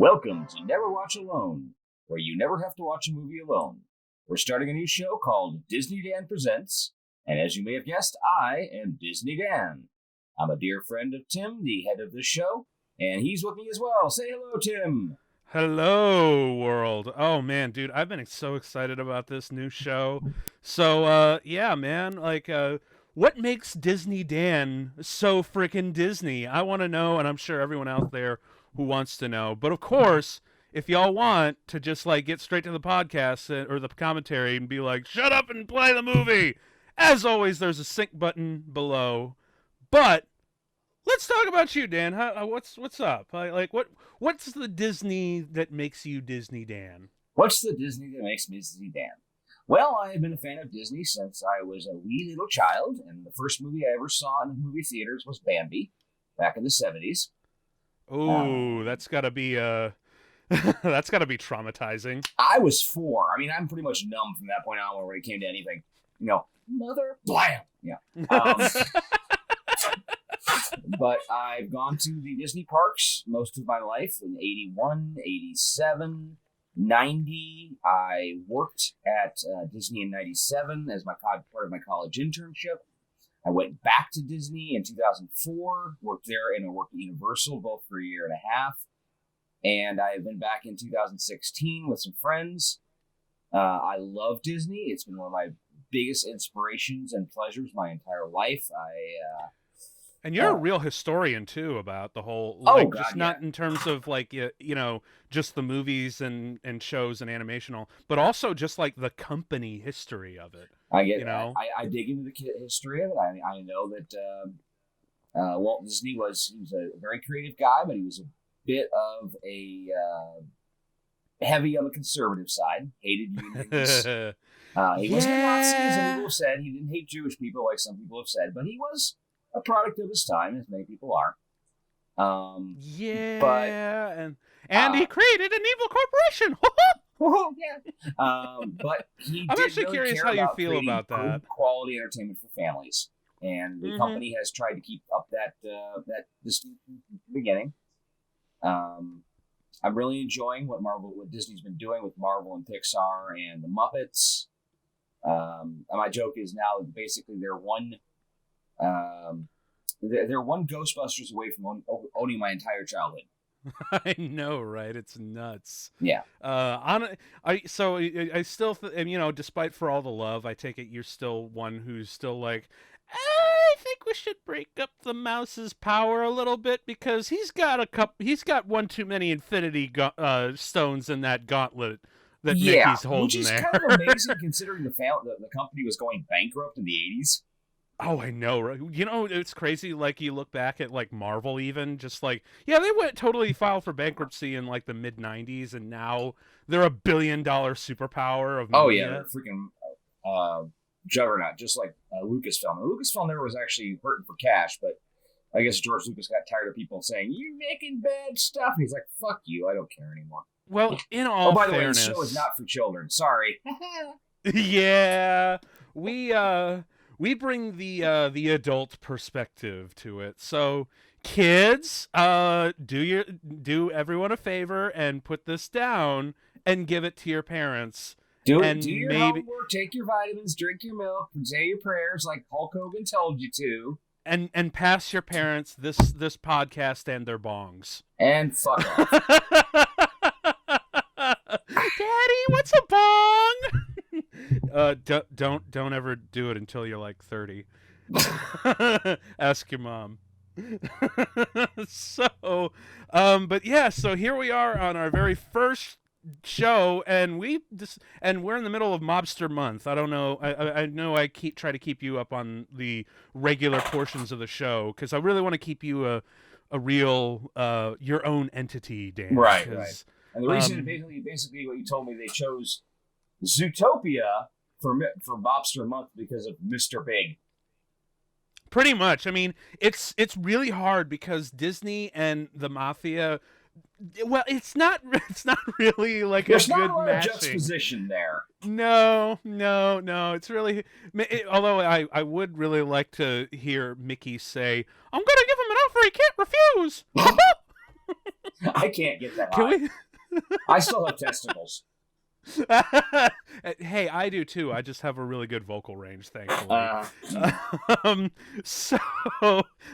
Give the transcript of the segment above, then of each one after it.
Welcome to Never Watch Alone, where you never have to watch a movie alone. We're starting a new show called Disney Dan Presents, and as you may have guessed, I am Disney Dan. I'm a dear friend of Tim, the head of this show, and he's with me as well. Say hello, Tim. Hello, world. Oh, man, dude, I've been so excited about this new show. So, yeah, man, what makes Disney Dan so freaking Disney? I want to know, and I'm sure everyone out there who wants to know. But, of course, if y'all want to just, get straight to the podcast or the commentary and be like, shut up and play the movie, as always, there's a sync button below. But let's talk about you, Dan. What's up? What's the Disney that makes you Disney Dan? What's the Disney that makes me Disney Dan? Well, I have been a fan of Disney since I was a wee little child, and the first movie I ever saw in the movie theaters was Bambi, back in the 70s. Oh, that's gotta be that's gotta be traumatizing. I was 4. I mean, I'm pretty much numb from that point on when it came to anything. You know, mother, blam! Yeah. But I've gone to the Disney parks most of my life in 81, 87, 90. I worked at Disney in 97 as part of my college internship. I went back to Disney in 2004, worked there, and I worked at Universal both for a year and a half. And I have been back in 2016 with some friends. I love Disney. It's been one of my biggest inspirations and pleasures my entire life. And you're a real historian too about the whole, not in terms of just the movies and shows and animational, but also just the company history of it. I get, I dig into the history of it. I know that Walt Disney he was a very creative guy, but he was a bit of a heavy on the conservative side. Hated unions. He wasn't a Nazi, as some people have said. He didn't hate Jewish people like some people have said, but he was a product of his time, as many people are. And he created an evil corporation. But I'm actually curious how you feel about that. Good quality entertainment for families, and the company has tried to keep up that distinction from the beginning. I'm really enjoying what Disney's been doing with Marvel and Pixar and the Muppets. And my joke is now basically they're one Ghostbusters away from owning my entire childhood. I know, right? It's nuts. Yeah. I still, despite for all the love, I take it you're still one who's still like, I think we should break up the mouse's power a little bit because he's got one too many Infinity Stones in that gauntlet that Mickey's holding which is there. kind of amazing considering the company was going bankrupt in the 80s. Oh, I know, right? It's crazy. You look back at Marvel, even just they went totally filed for bankruptcy in the mid '90s, and now they're a $1 billion superpower of media. Oh yeah, they're freaking juggernaut, just like Lucasfilm. Lucasfilm never was actually hurting for cash, but I guess George Lucas got tired of people saying you're making bad stuff. He's like, "Fuck you, I don't care anymore." Well, in all by fairness, the way, the show is not for children. Sorry. Yeah, we bring the adult perspective to it. So, kids, do everyone a favor and put this down and give it to your parents. Do your homework, take your vitamins, drink your milk, and say your prayers like Hulk Hogan told you to. And pass your parents this podcast and their bongs. And fuck off. Daddy, what's a bong? Don't ever do it until you're 30. Ask your mom. So, but yeah, so here we are on our very first show, and we're in the middle of Mobster Month. I don't know. I know I try to keep you up on the regular portions of the show because I really want to keep you a real your own entity, Dan. Right. And the reason, basically, what you told me, they chose Zootopia for Mobster Month because of Mr. Big. Pretty much. I mean, it's really hard because Disney and the Mafia. Well, it's not really There's a good not a lot of matching. juxtaposition there. No. It's really. Although I would really like to hear Mickey say, "I'm gonna give him an offer he can't refuse." I can't get that Can high. we? I still have testicles. Hey, I do too. I just have a really good vocal range, thankfully. So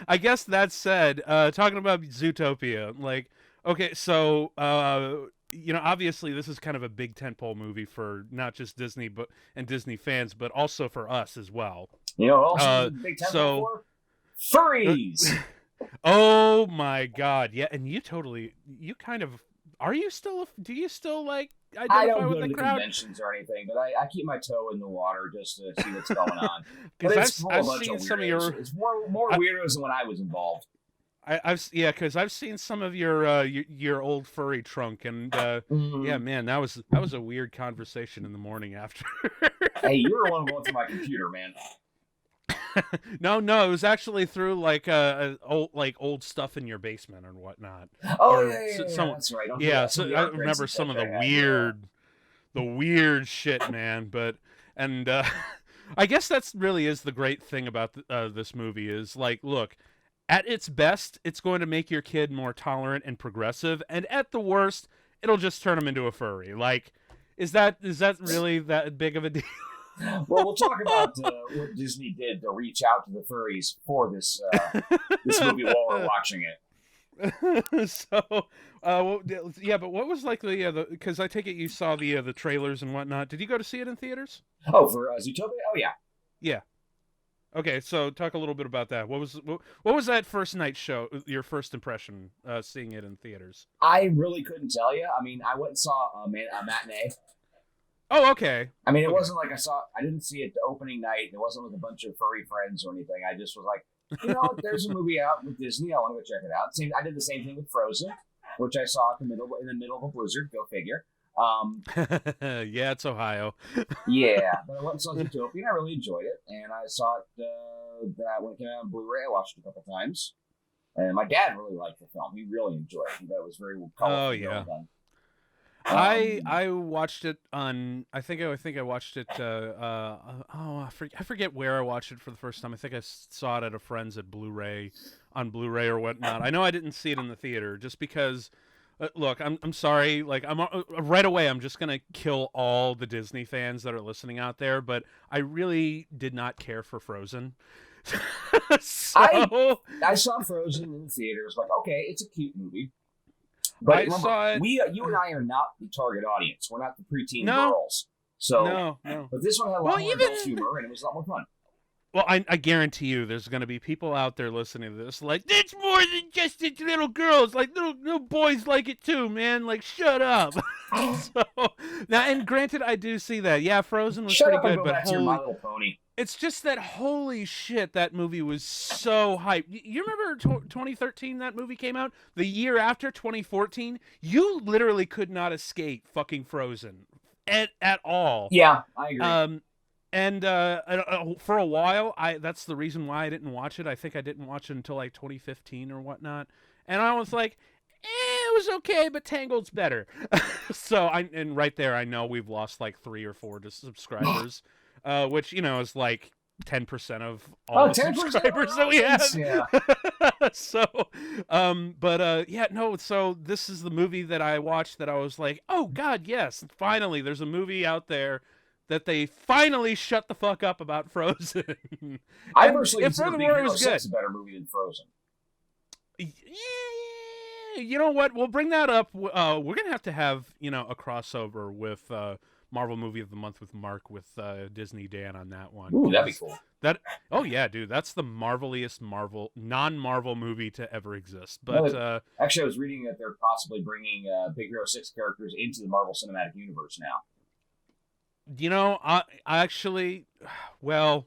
I guess that said, talking about Zootopia, like, okay, so obviously this is kind of a big tentpole movie for not just Disney and Disney fans, but also for us as well. You know, also a big tempo for furries. Oh my God, yeah, and you kind of, do you still like identify I don't with go to the the crowd? conventions or anything, but I keep my toe in the water just to see what's going on. But Because it's full I've of a bunch seen of some of weirdos. your, It's more weirdos than when I was involved. because I've seen some of your old furry trunk, and yeah, man, that was a weird conversation in the morning after. Hey, you were the one going through my computer, man. No, it was actually through like old stuff in your basement or whatnot. Oh Or yeah, that's right. yeah, so I remember some of the weird shit, man. But and I guess that's really is the great thing about this movie is like, look, at its best, it's going to make your kid more tolerant and progressive, and at the worst, it'll just turn him into a furry. Like, is that really that big of a deal? Well, we'll talk about what Disney did to reach out to the furries for this movie while we're watching it. So, yeah, but what was like the because I take it you saw the trailers and whatnot. Did you go to see it in theaters? Oh, for Zootopia? Oh yeah. Yeah. Okay, so talk a little bit about that. What was that first night show? Your first impression seeing it in theaters? I really couldn't tell you. I mean, I went and saw a matinee. Oh, okay. I mean, it wasn't like I didn't see it the opening night. It wasn't with a bunch of furry friends or anything. I just was like, you know, there's a movie out with Disney. I want to go check it out. I did the same thing with Frozen, which I saw in the middle of a blizzard. Go figure. Yeah, it's Ohio. Yeah, but I went and saw Zootopia, and I really enjoyed it. And I saw it when it came out on Blu-ray. I watched it a couple times, and my dad really liked the film. He really enjoyed it. He thought it was very colorful. Oh yeah. Done. I watched it on. I think I watched it. I forget where I watched it for the first time. I think I saw it at a friend's on Blu-ray or whatnot. I know I didn't see it in the theater just because. Look, I'm sorry. Like I'm right away. I'm just gonna kill all the Disney fans that are listening out there. But I really did not care for Frozen. So, I saw Frozen in the theaters. Like, okay, it's a cute movie. But remember, you and I are not the target audience. We're not the preteen girls. So, no. But this one had a lot more adult humor, and it was a lot more fun. Well, I guarantee you, there's going to be people out there listening to this like, it's more than just little girls. Like little boys like it too, man. Like, shut up. So now, and granted, I do see that. Yeah, Frozen was pretty good, but My Little Pony. It's just that holy shit, that movie was so hype. You remember 2013 that movie came out? The year after 2014, you literally could not escape fucking Frozen at all. Yeah, I agree. And for a while, that's the reason why I didn't watch it. I think I didn't watch it until like 2015 or whatnot. And I was like, it was okay, but Tangled's better. So and right there, I know we've lost like 3 or 4 subscribers. Which, is like 10% of all the subscribers that we have. Yeah. So, so this is the movie that I watched that I was like, oh, God, yes, finally, there's a movie out there that they finally shut the fuck up about Frozen. I personally consider Big Hero 6 a better movie than Frozen. Yeah, you know what? We'll bring that up. We're going to have, a crossover with... Marvel Movie of the Month with Mark with Disney Dan on that one. Ooh, that'd be cool. Oh yeah, dude, that's the marveliest non-Marvel movie to ever exist. But actually, I was reading that they're possibly bringing Big Hero 6 characters into the Marvel Cinematic Universe now. I actually, well,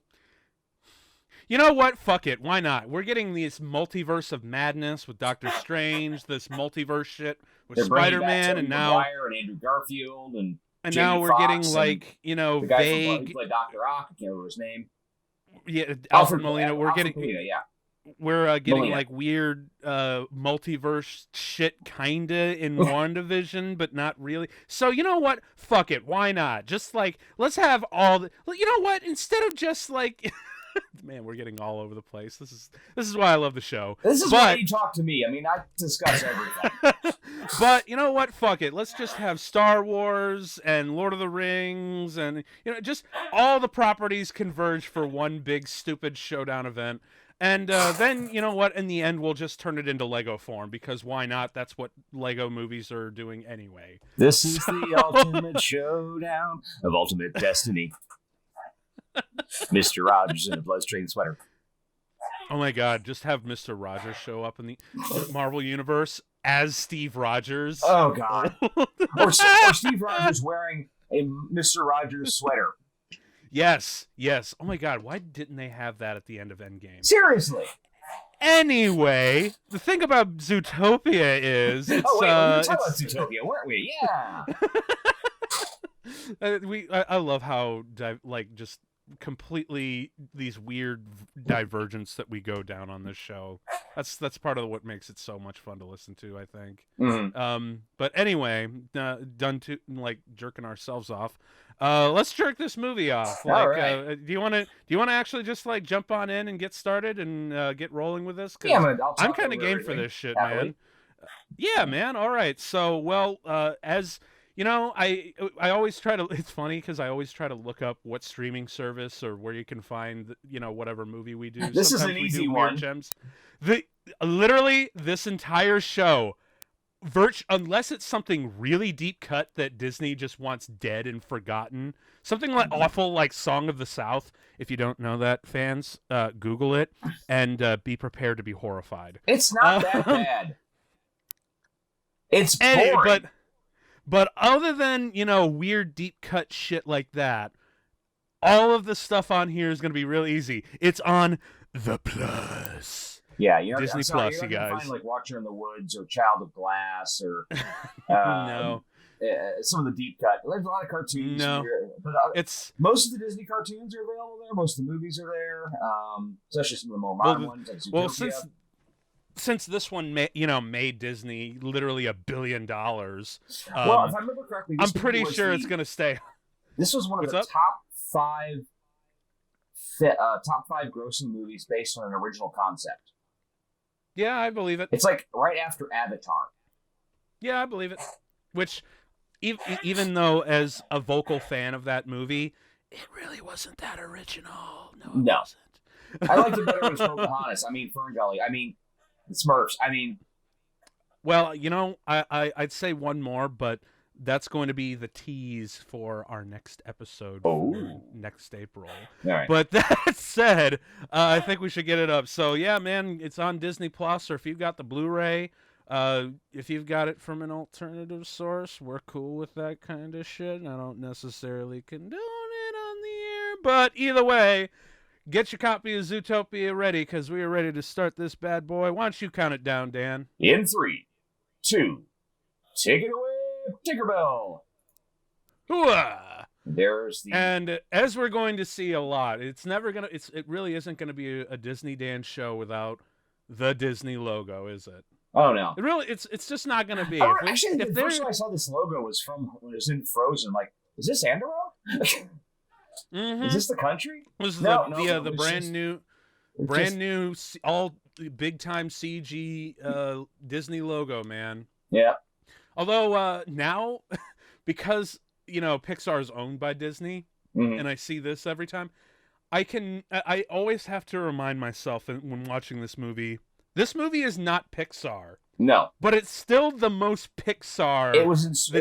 you know what? Fuck it. Why not? We're getting this multiverse of madness with Doctor Strange, this multiverse shit with Spider-Man, and now Maguire and Andrew Garfield and now we're getting like, the guy vague. Who played Dr. Ock, I can't remember his name. Yeah, Alfred Molina. We're getting Molina. Like weird multiverse shit kinda in WandaVision, but not really. So you know what? Fuck it. Why not? Just like let's have all the. You know what? Instead of just like Man, we're getting all over the place. This is why I love the show. This is why you talk to me. I mean, I discuss everything. But you know what? Fuck it. Let's just have Star Wars and Lord of the Rings and just all the properties converge for one big stupid showdown event. And then, you know what? In the end, we'll just turn it into Lego form because why not? That's what Lego movies are doing anyway. This is the ultimate showdown of ultimate destiny. Mr. Rogers in a bloodstream sweater. Oh my God! Just have Mr. Rogers show up in the Marvel Universe as Steve Rogers. Oh God! or Steve Rogers wearing a Mr. Rogers sweater. Yes. Oh my God! Why didn't they have that at the end of Endgame? Seriously. Anyway, the thing about Zootopia is it's. Oh wait, we were talking about Zootopia, weren't we? Yeah. I love how just completely these weird divergence that we go down on this show. That's part of what makes it so much fun to listen to, I think. Mm-hmm. But anyway, done to jerking ourselves off. Let's jerk this movie off. All right. Do you want to actually just jump on in and get started and get rolling with this? Yeah, I'm kind of game for this shit, man. Yeah, man. All right. So, as I always try to. It's funny because I always try to look up what streaming service or where you can find whatever movie we do. This Sometimes is an easy one. Gems. Literally this entire show, unless it's something really deep cut that Disney just wants dead and forgotten, something like awful like Song of the South. If you don't know that, fans, Google it and be prepared to be horrified. It's not that bad. It's boring. But other than, weird deep cut shit like that, all of the stuff on here is going to be real easy. It's on the Plus. Yeah, Disney Plus, you guys. Find like Watcher in the Woods or Child of Glass or no. Some of the deep cut. There's a lot of cartoons. No, here, but most of the Disney cartoons are available there. Most of the movies are there, especially some of the more modern ones like Zootopia. Since this one made Disney literally $1 billion. Well, if I remember correctly, I'm pretty sure it's going to stay. This was one of the top five grossing movies based on an original concept. Yeah, I believe it. It's like right after Avatar. Yeah, I believe it. Which, even though as a vocal fan of that movie, it really wasn't that original. No, it wasn't. I liked it better when it was Pocahontas. I mean, Ferngully. I mean, the Smurfs. I mean, well, I'd say one more, but that's going to be the tease for our next episode for next April. All right. But that said, I think we should get it up. So yeah, man, it's on Disney Plus, or if you've got the Blu-ray, if you've got it from an alternative source, we're cool with that kind of shit. I don't necessarily condone it on the air, but either way, get your copy of Zootopia ready, because we are ready to start this bad boy. Why don't you count it down, Dan? In 3, 2, take it away, Tinkerbell. Hooah! There's the... And as we're going to see a lot, it really isn't going to be a Disney Dan show without the Disney logo, is it? Oh no! It's just not going to be. Actually, the first time I saw this logo was from when it was in Frozen. Like, is this Andorra? Mm-hmm. Is this the country? This is the brand new all big time CG Disney logo, man. Yeah. Although now, because Pixar is owned by Disney, and I see this every time, I always have to remind myself when watching this movie. This movie is not Pixar. No. But it's still the most Pixar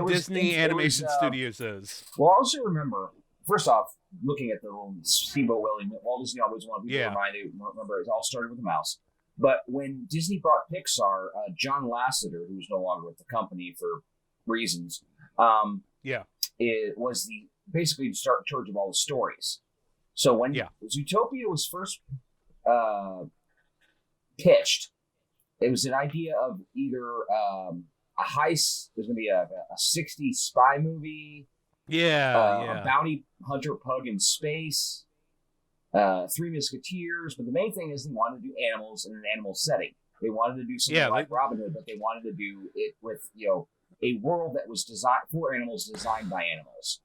Disney Animation Studios is. Well, I also remember, first off, looking at the little Steamboat Willie, Walt Disney always wanted people to remember it all started with a mouse. But when Disney bought Pixar, John Lasseter, who's no longer with the company for reasons, it was basically to start in charge of all the stories. So when Zootopia was first pitched, it was an idea of either a heist. There's going to be a 60s spy movie. A bounty hunter pug in space. Three Musketeers. But the main thing is they wanted to do animals in an animal setting. They wanted to do something like Robin Hood, but they wanted to do it with a world that was designed for animals, designed by animals.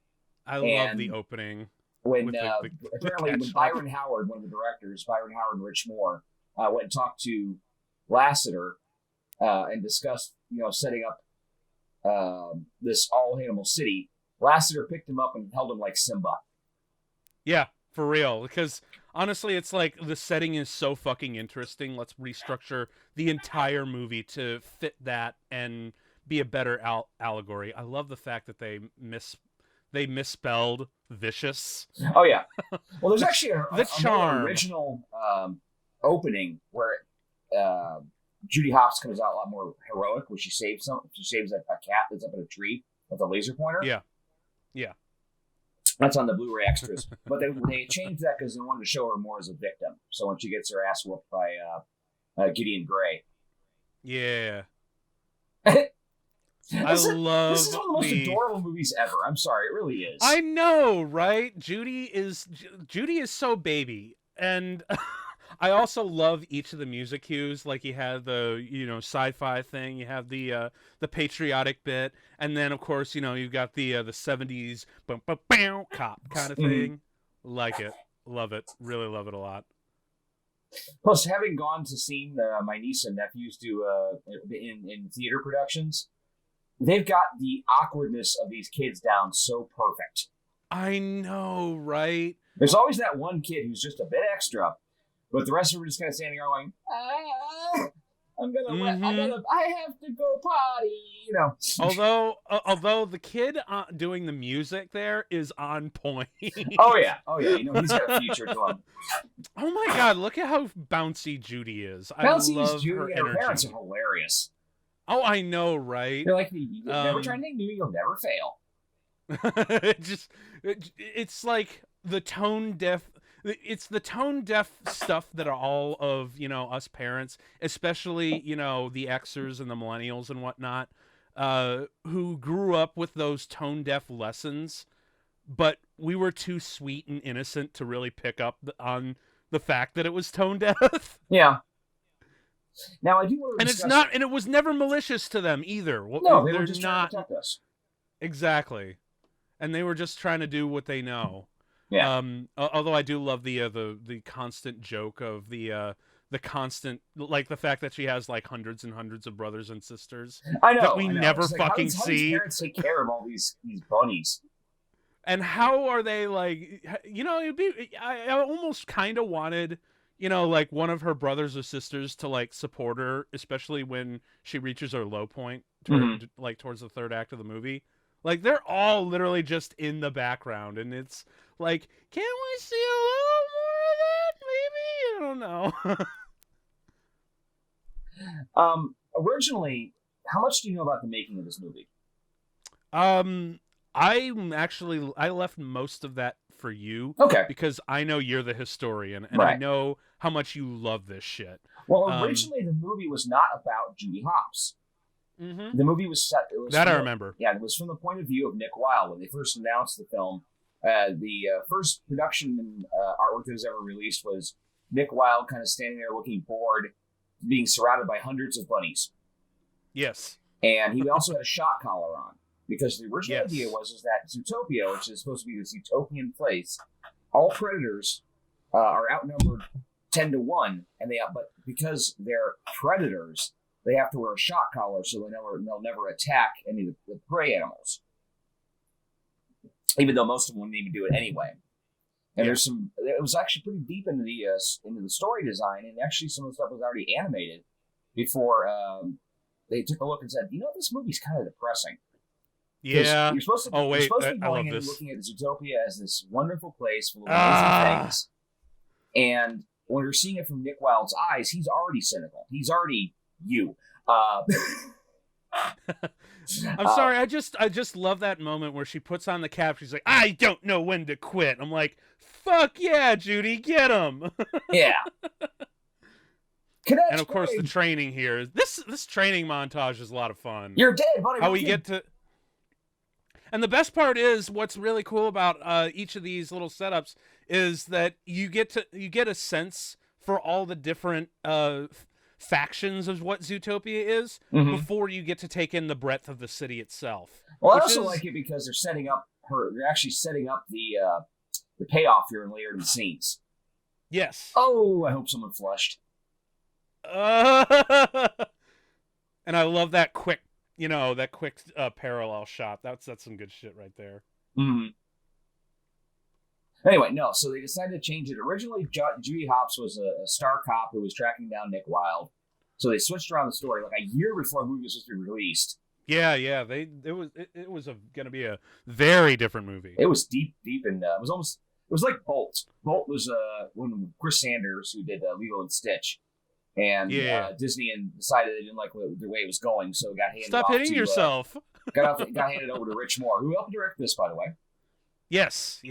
I love the opening. when with apparently when ketchup. Byron Howard, one of the directors, Byron Howard and Rich Moore, went and talked to Lasseter and discussed, setting up this all animal city. Lasseter picked him up and held him like Simba. Yeah, for real. Because honestly, it's like the setting is so fucking interesting. Let's restructure the entire movie to fit that and be a better allegory. I love the fact that they misspelled vicious. Oh yeah. Well, there's actually The a charm. more original opening where Judy Hopps comes out a lot more heroic, where she saves a cat that's up in a tree with a laser pointer. Yeah. Yeah. That's on the Blu-ray extras. But they changed that because they wanted to show her more as a victim. So when she gets her ass whooped by Gideon Grey. Yeah. This is one of the most adorable movies ever. I'm sorry, it really is. I know, right? Judy is so baby, and I also love each of the music cues. Like you have the sci-fi thing, you have the patriotic bit, and then of course you've got the 70s cop kind of thing. Like it, love it, really love it a lot. Plus, having gone to see my niece and nephews do in theater productions, they've got the awkwardness of these kids down so perfect. I know, right? There's always that one kid who's just a bit extra, but the rest of them are just kind of standing around going, I have to go potty, Although the kid doing the music there is on point. Oh yeah, he's got a future to him. Oh my god, look at how bouncy Judy is. Bouncy I love is Judy, her and energy. her parents are hilarious. Oh, I know, right? They're like, you never try anything new, you'll never fail. It's like the tone deaf. It's the tone deaf stuff that are all of us parents, especially the Xers and the millennials and whatnot, who grew up with those tone deaf lessons, but we were too sweet and innocent to really pick up on the fact that it was tone deaf. Yeah. Now I do want to and it was never malicious to them either. No, they were just trying to protect us. Exactly, and they were just trying to do what they know. Yeah. Although I do love the constant joke of the constant, like the fact that she has like hundreds and hundreds of brothers and sisters. I know that we I know. never like, fucking how see. How parents take care of all these bunnies? And how are they like? I almost kind of wanted. Like one of her brothers or sisters to like support her, especially when she reaches her low point towards the third act of the movie. Like they're all literally just in the background, and it's like, can we see a little more of that? Maybe I don't know. Originally, how much do you know about the making of this movie? I left most of that for you. Okay. Because I know you're the historian, and right. I know how much you love this shit. Well, originally the movie was not about Judy Hopps. Mm-hmm. The movie was set. I remember. Yeah, it was from the point of view of Nick Wilde when they first announced the film. The first production artwork that was ever released was Nick Wilde kind of standing there looking bored, being surrounded by hundreds of bunnies. Yes. And he also had a shock collar on. Because the original idea was that Zootopia, which is supposed to be this utopian place, all predators are outnumbered 10-1, but because they're predators, they have to wear a shock collar so they'll never attack any of the prey animals. Even though most of them wouldn't even do it anyway. And it was actually pretty deep into the story design, and actually some of the stuff was already animated before they took a look and said, this movie's kind of depressing. Yeah. You're supposed to be going in and looking at Zootopia as this wonderful place full of amazing things. And when you're seeing it from Nick Wilde's eyes, he's already cynical. He's already you. I'm sorry. I just love that moment where she puts on the cap. She's like, I don't know when to quit. I'm like, fuck yeah, Judy, get him. Yeah. And of course, the training here. This training montage is a lot of fun. You're dead, buddy. How we get to. And the best part is what's really cool about each of these little setups is that you get a sense for all the different factions of what Zootopia is before you get to take in the breadth of the city itself. Well, I also like it because they're actually setting up the payoff here in later in the scenes. Yes. Oh, I hope someone flushed. And I love that quick, parallel shot. That's some good shit right there. Mm-hmm. Anyway, no, so they decided to change it. Originally, Judy Hopps was a star cop who was tracking down Nick Wilde. So they switched around the story like a year before the movie was supposed to be released. Yeah. It was going to be a very different movie. It was deep in. It was like Bolt. Bolt was when Chris Sanders, who did Lilo and Stitch, and Disney decided they didn't like the way it was going, so it got handed. Stop hitting yourself. Got handed over to Rich Moore, who helped direct this, by the way. Yes.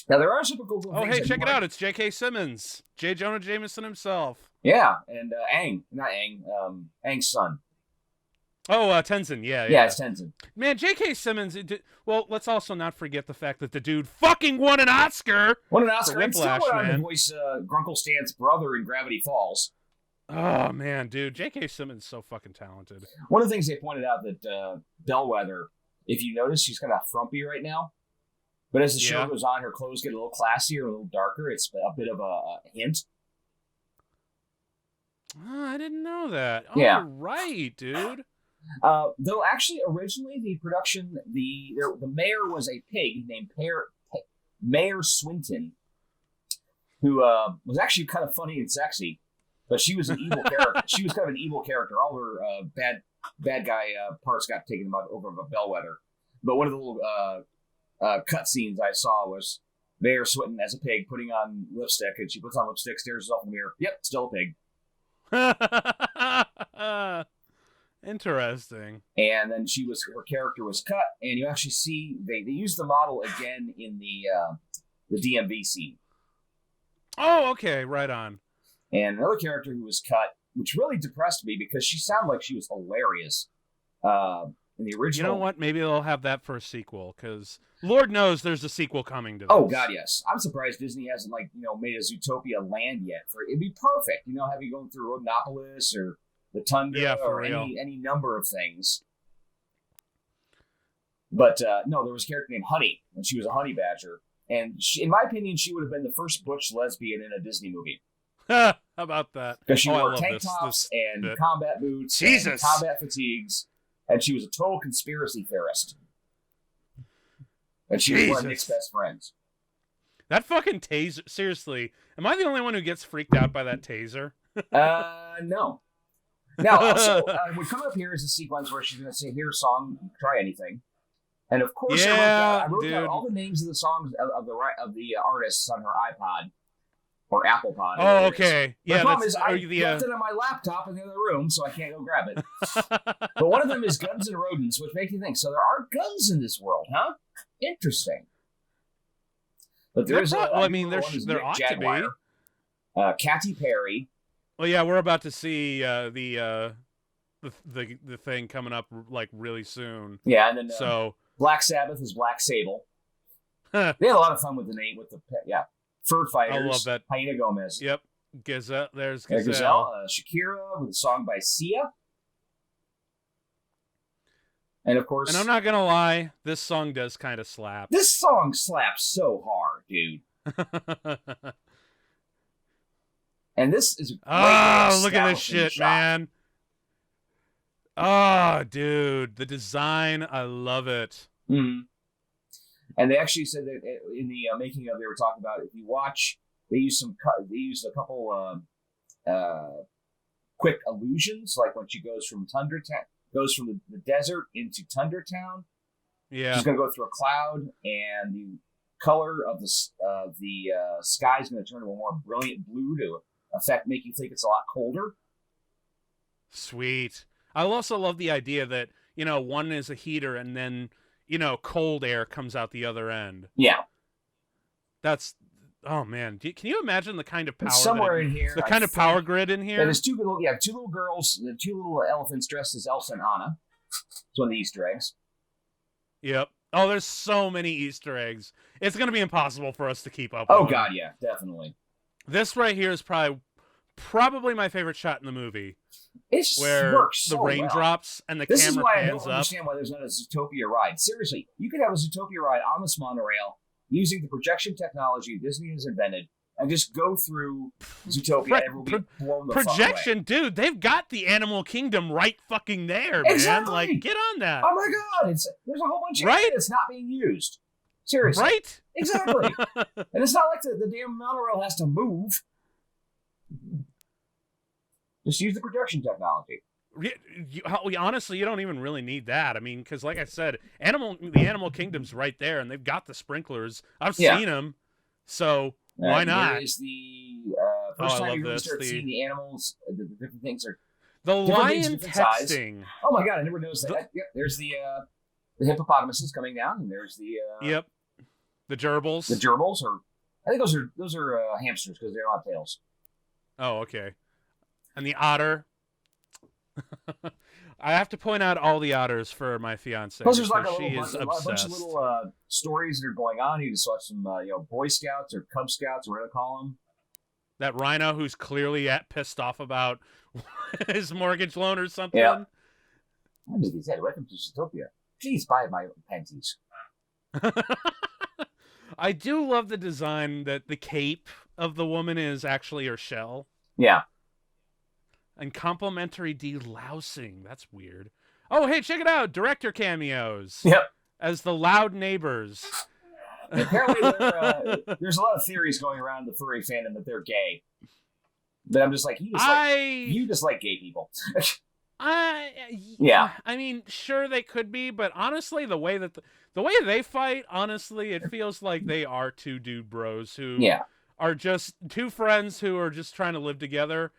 Now there are some cool things. Oh, hey, check it out! It's J.K. Simmons, J. Jonah Jameson himself. Yeah, and Aang's son. Oh, Tenzin, yeah. Yeah, it's Tenzin. Man, J.K. Simmons. Well, let's also not forget the fact that the dude fucking won an Oscar. And still went on to voice Grunkle Stan's brother in Gravity Falls. Oh man, dude, J.K. Simmons is so fucking talented. One of the things they pointed out that Bellwether, if you notice, she's kind of frumpy right now. But as the show goes on, her clothes get a little classier, a little darker. It's a bit of a hint. Oh, I didn't know that. Oh, yeah. You're right, dude. Though actually, originally the production, the mayor was a pig named Mayor Swinton, who was actually kind of funny and sexy, but she was an evil character. She was kind of an evil character. All her bad guy parts got taken over by Bellwether. But one of the little cut scenes I saw was Mayor Swinton as a pig putting on lipstick, and she puts on lipstick, stares herself in the mirror. Yep, still a pig. Interesting. And then her character was cut, and you actually see they used the model again in the DMV scene. Oh, okay, right on. And another character who was cut, which really depressed me because she sounded like she was hilarious in the original. You know what? Maybe they'll have that for a sequel, because Lord knows there's a sequel coming to this. Oh God, yes. I'm surprised Disney hasn't made a Zootopia land yet. It'd be perfect. Have you going through Rhodenopolis or the Tundra or any number of things. But no, there was a character named Honey, and she was a honey badger. And in my opinion, she would have been the first butch lesbian in a Disney movie. How about that? Because she wore tank tops and combat boots and combat fatigues, and she was a total conspiracy theorist. And she was one of Nick's best friends. That fucking taser. Seriously, am I the only one who gets freaked out by that taser? No. Now, also, what come up here is a sequence where she's going to say, "Here's a song, try anything." And of course, I wrote down all the names of the songs of the artists on her iPod or Apple Pod. Oh, okay. The problem is I left it on my laptop in the other room, so I can't go grab it. But one of them is Guns and Rodents, which makes you think, so there are guns in this world, huh? Interesting. But there's there ought to be. Katy Perry. Well, yeah, we're about to see the thing coming up like really soon. Yeah, and then Black Sabbath is Black Sable. They had a lot of fun with the name, Fur Fighters. I love that. Hyena Gomez. Yep, Gazelle. There's Gazelle. Shakira with a song by Sia. And of course, and I'm not gonna lie, this song does kind of slap. This song slaps so hard, dude. And this is a great look at this shit, man. Oh, dude, the design, I love it. Mm-hmm. And they actually said that in the making of, they were talking about, if you watch, they used a couple quick allusions, like when she goes from the desert into Tundra Town. Yeah, she's gonna go through a cloud, and the color of the sky is gonna turn to a more brilliant blue to make you think it's a lot colder. Sweet. I also love the idea that, one is a heater and then, cold air comes out the other end. Yeah. That's, oh man. Can you imagine the kind of power somewhere in here? The kind of power grid in here? Yeah, there's two little girls, two little elephants dressed as Elsa and Anna. It's one of the Easter eggs. Yep. Oh, there's so many Easter eggs. It's going to be impossible for us to keep up with. Oh God, yeah, definitely. This right here is probably my favorite shot in the movie. It works so the raindrops and the camera pans up. This is why I don't understand why there's not a Zootopia ride. Seriously, you could have a Zootopia ride on this monorail using the projection technology Disney has invented and just go through Zootopia and it will be blown the projection, fuck away. dude. They've got the Animal Kingdom right fucking there, man. Exactly. Like, get on that. Oh my god, there's a whole bunch of Right? shit that's not being used. Seriously. Right? Exactly. And it's not like the damn monorail has to move. Just use the projection technology. Honestly, you don't even really need that. I mean, because like I said, the Animal Kingdom's right there, and they've got the sprinklers. I've seen them, so why not? There is the first time you really start seeing the animals. The different things are the lion texting. Oh my god, I never noticed that. Yep, there's the hippopotamuses coming down, and there's the the gerbils. The gerbils, or I think those are hamsters because they don't have tails. Oh, okay. And the otter. I have to point out all the otters for my fiance. Plus, there's like a bunch of little stories that are going on. You just watch some, Boy Scouts or Cub Scouts, or whatever they call them. That rhino who's clearly pissed off about his mortgage loan or something. Yeah. What did he say? Welcome to Zootopia. Please buy my panties. I do love the design that the cape of the woman is actually her shell. Yeah. And complimentary delousing. That's weird. Oh, hey, check it out. Director cameos. Yep. As the loud neighbors. Apparently, there's a lot of theories going around the furry fandom that they're gay. But I'm just like, you just like gay people. Yeah. I mean, sure they could be, but honestly, the way they fight, honestly, it feels like they are two dude bros who are just two friends who are just trying to live together.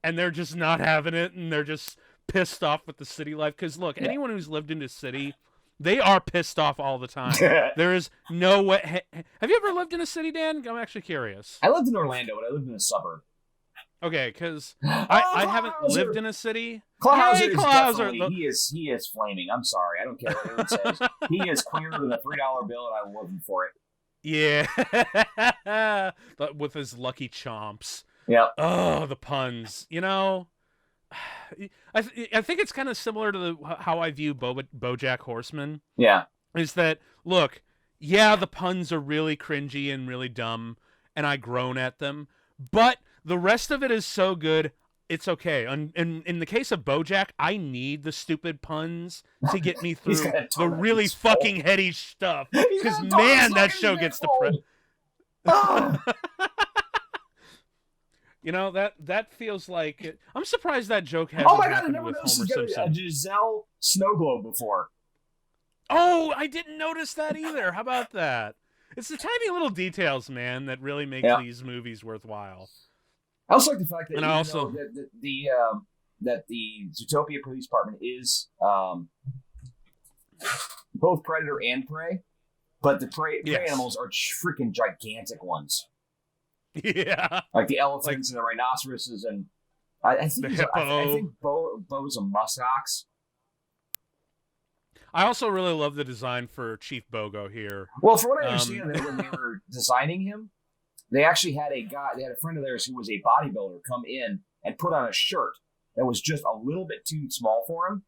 And they're just not having it, and they're just pissed off with the city life. Because, look, anyone who's lived in a city, they are pissed off all the time. There is no way... Have you ever lived in a city, Dan? I'm actually curious. I lived in Orlando, but I lived in a suburb. Okay, because I haven't lived in a city. Klauser, he is flaming. I'm sorry. I don't care what anyone says. He is clearer than a $3 bill, and I love him for it. Yeah. But with his lucky chomps. Yeah. Oh, the puns. You know, I think it's kind of similar to how I view BoJack Horseman. Yeah. Is that, look, yeah, the puns are really cringy and really dumb, and I groan at them, but the rest of it is so good, it's okay. And in the case of BoJack, I need the stupid puns to get me through the really fucking heady stuff. Because, man, that show gets depressing. You know, that feels like it. I'm surprised that joke hasn't happened with Homer Simpson. A Giselle snow globe before. Oh, I didn't notice that either. How about that? It's the tiny little details, man, that really make these movies worthwhile. I also like the fact that that the Zootopia Police Department is both predator and prey, but the prey animals are freaking gigantic ones. Yeah, like the elephants and the rhinoceroses, and I think Bo's a muskox. I also really love the design for Chief Bogo here. Well, from what I understand, when they were designing him, they actually had a friend of theirs who was a bodybuilder come in and put on a shirt that was just a little bit too small for him.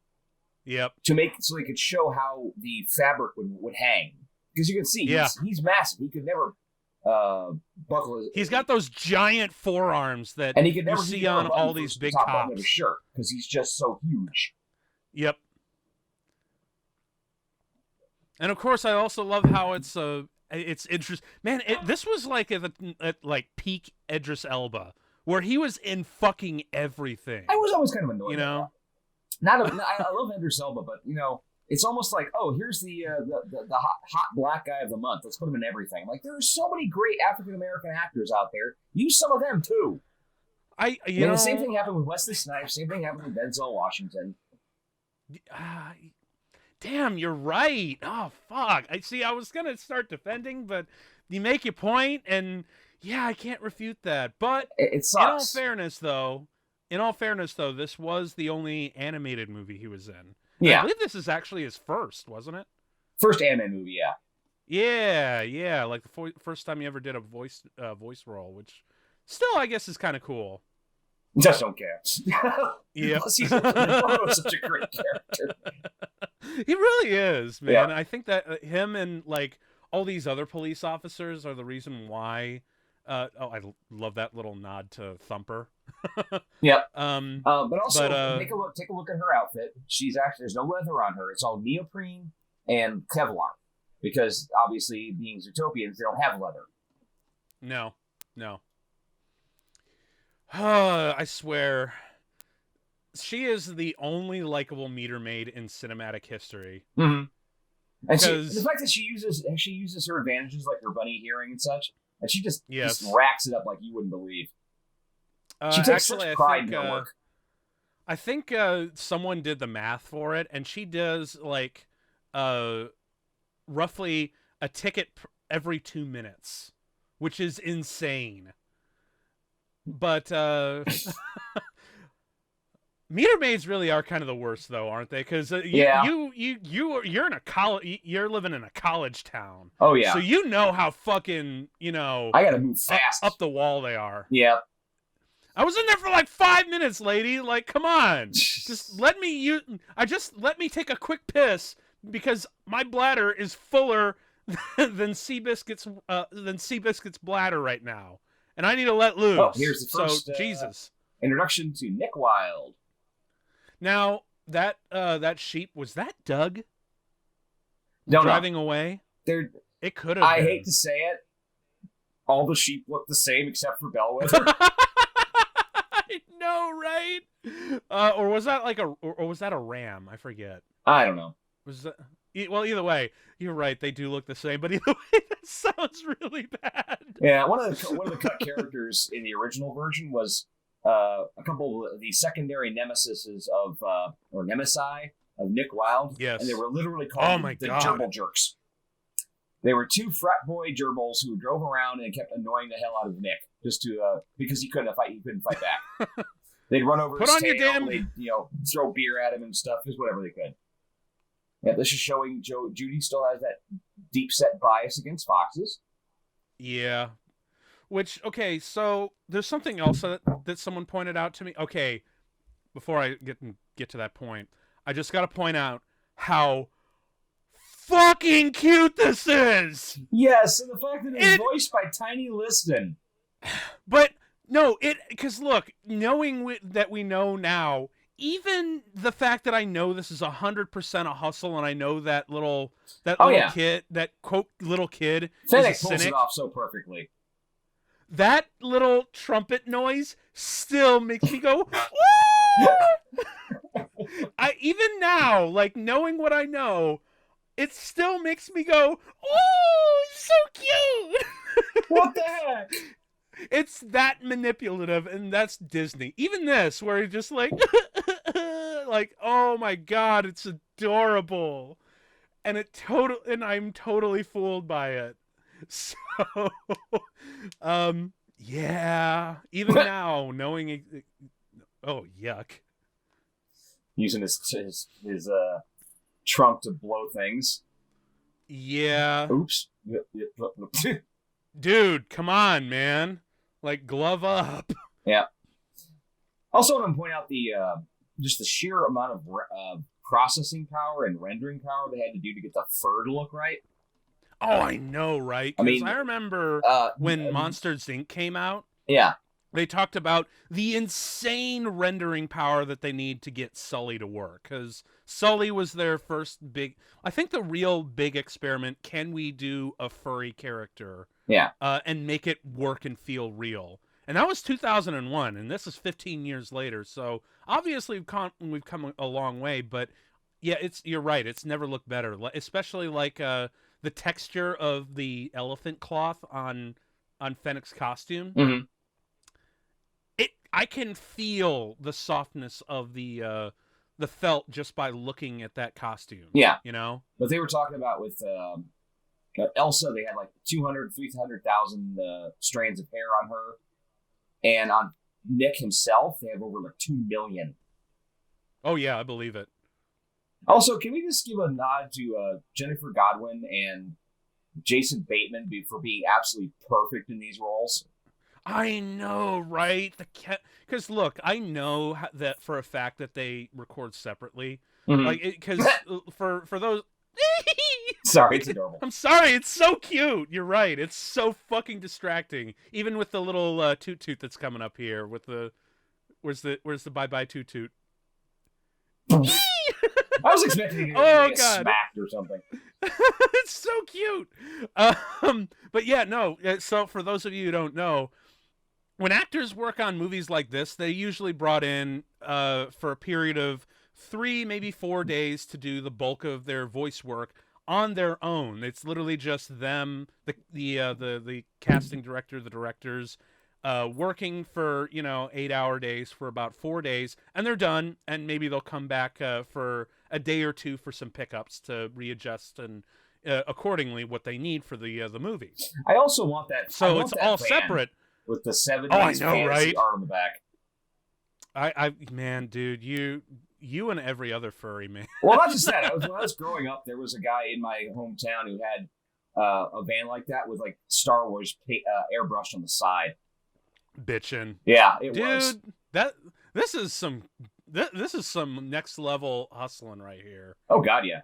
Yep. So they could show how the fabric would hang, because you can see he's massive. He could never. Buckle. He's got those giant forearms that and he could never see on all these big cops. Of his shirt because he's just so huge. Yep. And of course, I also love how it's interesting. Man, this was like at peak Idris Elba, where he was in fucking everything. I was always kind of annoyed. You know, I love Idris Elba, but you know. It's almost like, oh, here's the hot black guy of the month. Let's put him in everything. Like, there are so many great African-American actors out there. Use some of them, too. The same thing happened with Wesley Snipes. Same thing happened with Denzel Washington. Damn, you're right. Oh, fuck. I was going to start defending, but you make your point, and, yeah, I can't refute that. But it sucks. In all fairness, though, this was the only animated movie he was in. Yeah. I believe this is actually his first, wasn't it? First anime movie, yeah. Yeah, like the first time he ever did a voice role, which still, I guess, is kind of cool. Just don't care. Yeah. He's such a great character. He really is, man. Yeah. I think that him and, like, all these other police officers are the reason why. Love that little nod to Thumper. Yep. um, But also, but take a look at her outfit. There's no leather on her. It's all neoprene and Kevlar, because obviously, being Zootopians, they don't have leather. no. I swear, she is the only likable meter maid in cinematic history. Mm-hmm. And the fact that she uses her advantages, like her bunny hearing and such, and she just racks it up like you wouldn't believe. She takes such pride in her work. I think someone did the math for it, and she does like roughly a ticket every 2 minutes, which is insane. But meter maids really are kind of the worst, though, aren't they? Because you're in a college, you're living in a college town. Oh yeah. So you know how fucking I gotta move fast up the wall they are. Yep. I was in there for like 5 minutes, lady. Like, come on, just let me take a quick piss because my bladder is fuller than Seabiscuit's bladder right now, and I need to let loose. Oh, here's the first Jesus. Introduction to Nick Wilde. Now that sheep, was that Doug driving away? It could have. I hate to say it, all the sheep look the same except for Bellwether. I know, right? Or was that a ram? I forget. I don't know. Well, either way, you're right. They do look the same, but either way, that sounds really bad. Yeah, one of the cut characters in the original version was a couple of the secondary nemesises or nemesi of Nick Wilde. Yes, and they were literally called the gerbil jerks. They were two frat boy gerbils who drove around and kept annoying the hell out of Nick just to because he couldn't fight back. They'd run over his tail, they'd throw beer at him and stuff, just whatever they could. Yeah, this is showing Judy still has that deep set bias against foxes. Yeah. Which, okay, so there's something else that someone pointed out to me. Okay, before I get to that point, I just got to point out how fucking cute this is. Yes, and the fact that it's voiced by Tiny Liston. But no, because look, knowing that we know now, even the fact that I know this is 100% a hustle, and I know that little kid, that quote little kid, Fennec pulls it off so perfectly. That little trumpet noise still makes me go, "Woo!" Even now, like knowing what I know, it still makes me go, "Oh, so cute!" What the heck? It's that manipulative, and that's Disney. Even this, where you're just like, like, oh my god, it's adorable, and I'm totally fooled by it. So, yeah. Even now, knowing, oh yuck, using his trunk to blow things. Yeah. Oops. Dude, come on, man. Like, glove up. Yeah. Also, I want to point out just the sheer amount of processing power and rendering power they had to do to get the fur to look right. Oh, I know, right? Because I remember when Monsters, Inc. came out. Yeah. They talked about the insane rendering power that they need to get Sully to work. Because Sully was their first I think the real big experiment, can we do a furry character? Yeah. And make it work and feel real. And that was 2001, and this is 15 years later. So obviously we've come a long way, but yeah, you're right. It's never looked better, especially like the texture of the elephant cloth on Fennec's costume. Mm-hmm. I can feel the softness of the felt just by looking at that costume. Yeah. But they were talking about with Elsa, they had like 300,000 strands of hair on her. And on Nick himself, they have over like 2 million. Oh, yeah, I believe it. Also, can we just give a nod to Jennifer Godwin and Jason Bateman for being absolutely perfect in these roles? I know, right? Because look, I know that for a fact that they record separately. Mm-hmm. Like, because for those Sorry, it's adorable. I'm sorry, it's so cute. You're right. It's so fucking distracting. Even with the little toot toot that's coming up here with the where's the bye bye toot toot. I was expecting to get smacked or something. It's so cute. But yeah, no. So for those of you who don't know, when actors work on movies like this, they usually brought in for a period of 3, maybe 4 days to do the bulk of their voice work on their own. It's literally just them, the casting director, the directors, working for 8-hour days for about 4 days, and they're done. And maybe they'll come back for a day or two for some pickups to readjust and accordingly what they need for the movie. I also want that. So it's all separate with the 70s fantasy right? art on the back. Man, dude, you and every other furry, man. Well, not just that. When I was growing up, there was a guy in my hometown who had a van like that with like Star Wars airbrushed on the side. Bitchin'. Yeah, it was. Dude, this is some next level hustling right here. Oh God, yeah.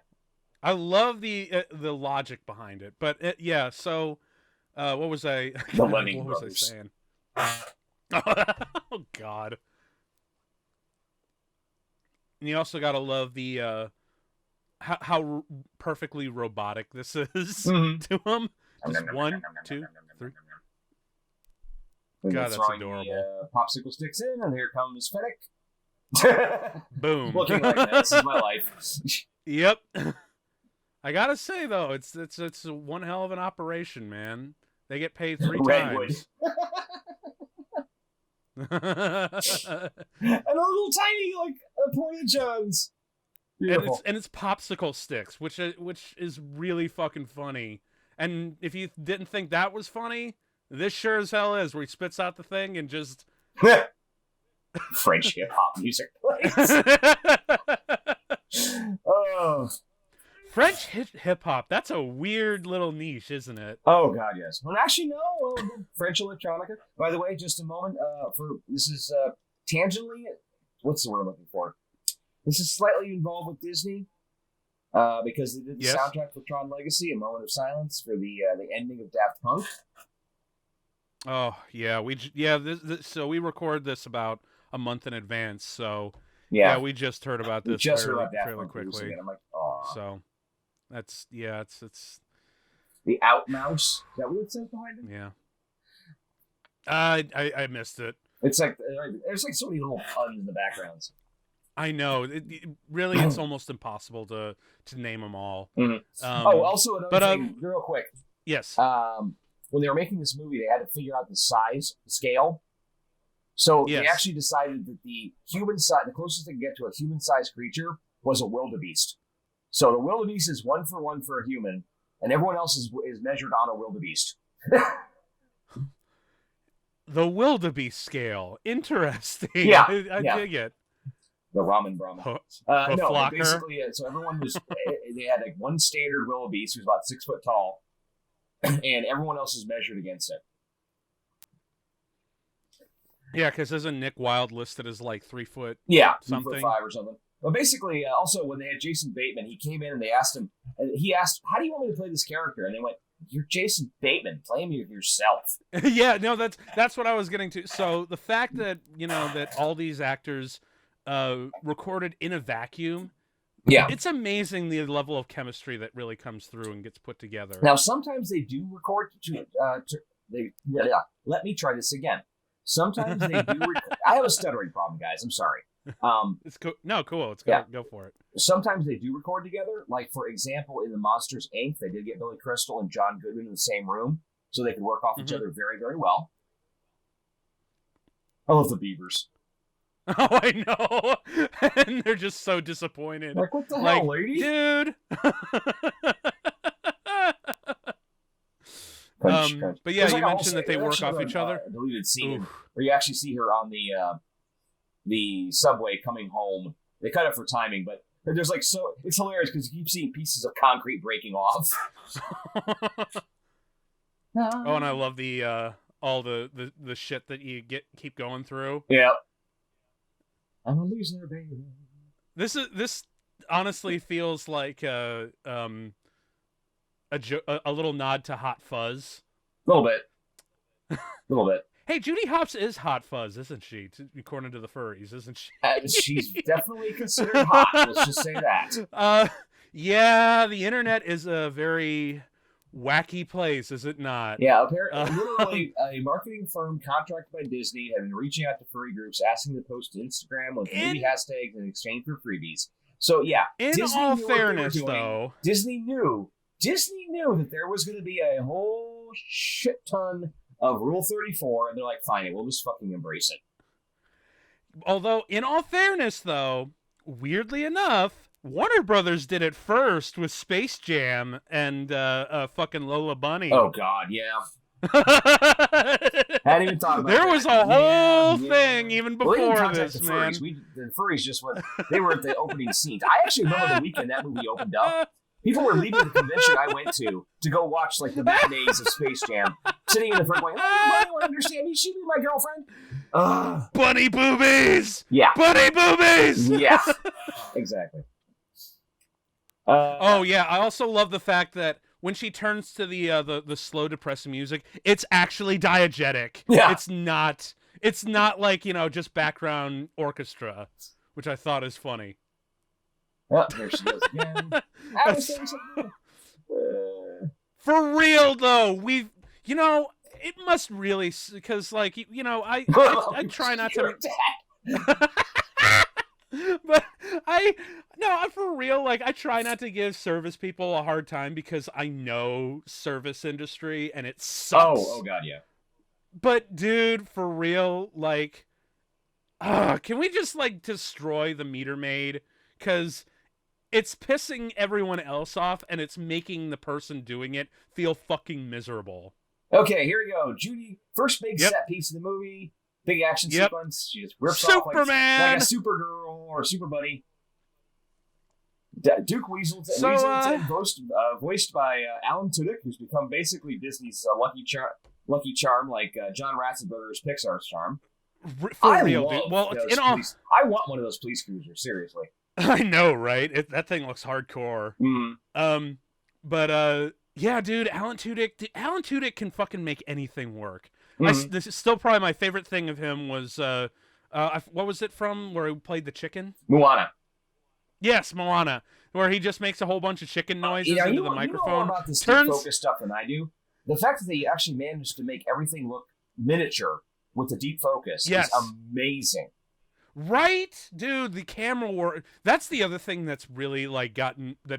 I love the logic behind it, but yeah. So, what was I? The Lemming what Brothers. was I saying? Oh God. And you also gotta love the how perfectly robotic this is to him. Just 1, 2, 3. God, that's adorable. The, popsicle sticks in, and here comes Fennec. Boom. Looking like that. This is my life. Yep. I gotta say though, it's one hell of an operation, man. They get paid 3 times. And a little tiny pointy Johns. And it's popsicle sticks, which is really fucking funny. And if you didn't think that was funny, this sure as hell is, where he spits out the thing and just French hip hop music plays. Oh. French hip hop. That's a weird little niche, isn't it? Oh God, yes. Well, actually, no. French electronica. By the way, just a moment. This is tangentially. What's the word I'm looking for? This is slightly involved with Disney, because they did the soundtrack for Tron Legacy, A Moment of Silence, for the ending of Daft Punk. Oh yeah, so we record this about a month in advance. So yeah, we just heard about this fairly quickly. I'm like, oh. So that's it's the Outmouse. Is that what it says behind it? Yeah. I missed it. It's like there's like so many little puns in the backgrounds. I know. Really, it's almost impossible to name them all. Mm-hmm. Also another thing, real quick. Yes. When they were making this movie, they had to figure out the scale. So they actually decided that the closest they could get to a human-sized creature was a wildebeest. So the wildebeest is 1 for 1 for a human, and everyone else is measured on a wildebeest. The wildebeest scale. Interesting. Yeah, I dig it. The ramen Brahma. No, basically, so everyone was. They had like one standard wildebeest who's about 6 foot tall, and everyone else is measured against it. Yeah, because isn't Nick Wilde listed as like 3 foot? Yeah, something 3'5" or something. But basically, also when they had Jason Bateman, he came in and they asked him. And he asked, "How do you want me to play this character?" And they went, "You're Jason Bateman. Play him yourself." Yeah, no, that's what I was getting to. So the fact that that all these actors recorded in a vacuum. Yeah, it's amazing the level of chemistry that really comes through and gets put together. Now, sometimes they do record let me try this again. Sometimes they do. I have a stuttering problem, guys. I'm sorry. It's cool. No, cool. Let's go. Go for it. Sometimes they do record together. Like, for example, in the Monsters, Inc., they did get Billy Crystal and John Goodman in the same room, so they could work off each other very, very well. I love the Beavers. Oh, I know. And they're just so disappointed. Like, what the hell, lady? Dude. But yeah, you mentioned that they work off each other. A deleted scene where you actually see her on the subway coming home. They cut it for timing, but there's like it's hilarious because you keep seeing pieces of concrete breaking off. Oh, and I love the all the shit that you keep going through. Yeah. I'm a loser, baby. This honestly feels like a little nod to Hot Fuzz. A little bit. A little bit. Hey, Judy Hopps is Hot Fuzz, isn't she? According to the furries, isn't she? She's definitely considered hot. Let's just say that. Yeah, the internet is a very wacky place, is it not? Yeah, apparently, literally, a marketing firm contracted by Disney had been reaching out to furry groups, asking them to post to Instagram with movie hashtags in exchange for freebies. So yeah, in Disney all knew fairness, what they were doing. though, Disney knew that there was going to be a whole shit ton of Rule 34, and they're like, fine, we'll just fucking embrace it. Although, in all fairness, though, weirdly enough, Warner Brothers did it first with Space Jam and fucking Lola Bunny. Oh God, yeah. Hadn't even thought about there that. Was a whole thing even before this, the man. The furries just went. They were at the opening scenes. I actually remember the weekend that movie opened up. People were leaving the convention I went to go watch like the matinees of Space Jam, sitting in the front going, "Oh, I don't understand me. She be my girlfriend." Bunny boobies. Yeah. Bunny boobies. Yeah. Exactly. Oh yeah, I also love the fact that when she turns to the slow depressing music, it's actually diegetic. Yeah. It's not like, just background orchestra, which I thought is funny. Oh, there she goes again. I was saying something. For real though, it must really, because like, I try not to. But I'm for real. Like, I try not to give service people a hard time because I know service industry and it sucks. Oh God, yeah. But dude, for real, like, can we just like destroy the meter maid? Because it's pissing everyone else off and it's making the person doing it feel fucking miserable. Okay, here we go. Judy, first big set piece of the movie. Big action sequence. She just rips off like a Supergirl or Super Buddy. Duke Weaselton, voiced by Alan Tudyk, who's become basically Disney's Lucky Charm, like John Ratzenberger's Pixar's Charm. For real, dude. Well, I want one of those police cruisers, seriously. I know, right? That thing looks hardcore. Mm-hmm. Yeah, dude, Alan Tudyk can fucking make anything work. Mm-hmm. This is still probably my favorite thing of him was what was it from where he played the chicken? Moana. Yes, Moana, where he just makes a whole bunch of chicken noises into the microphone. You know more about this deep focus stuff than I do. The fact that they actually managed to make everything look miniature with the deep focus is amazing. Right, dude, the camera work. That's the other thing that's really like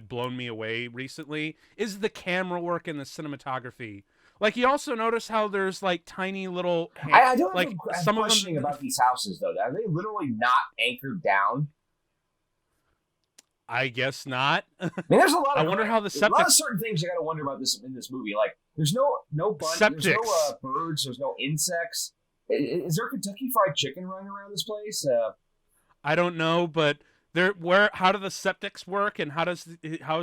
blown me away recently is the camera work and the cinematography. Like, you also notice how there's like tiny little. I don't like some questioning about these houses though. Are they literally not anchored down? I guess not. I mean, there's a lot. I wonder how the septic. A lot of certain things you got to wonder about this in this movie. Like, there's no bugs, there's no birds, there's no insects. Is there Kentucky Fried Chicken running around this place? I don't know, but how do the septics work, and how is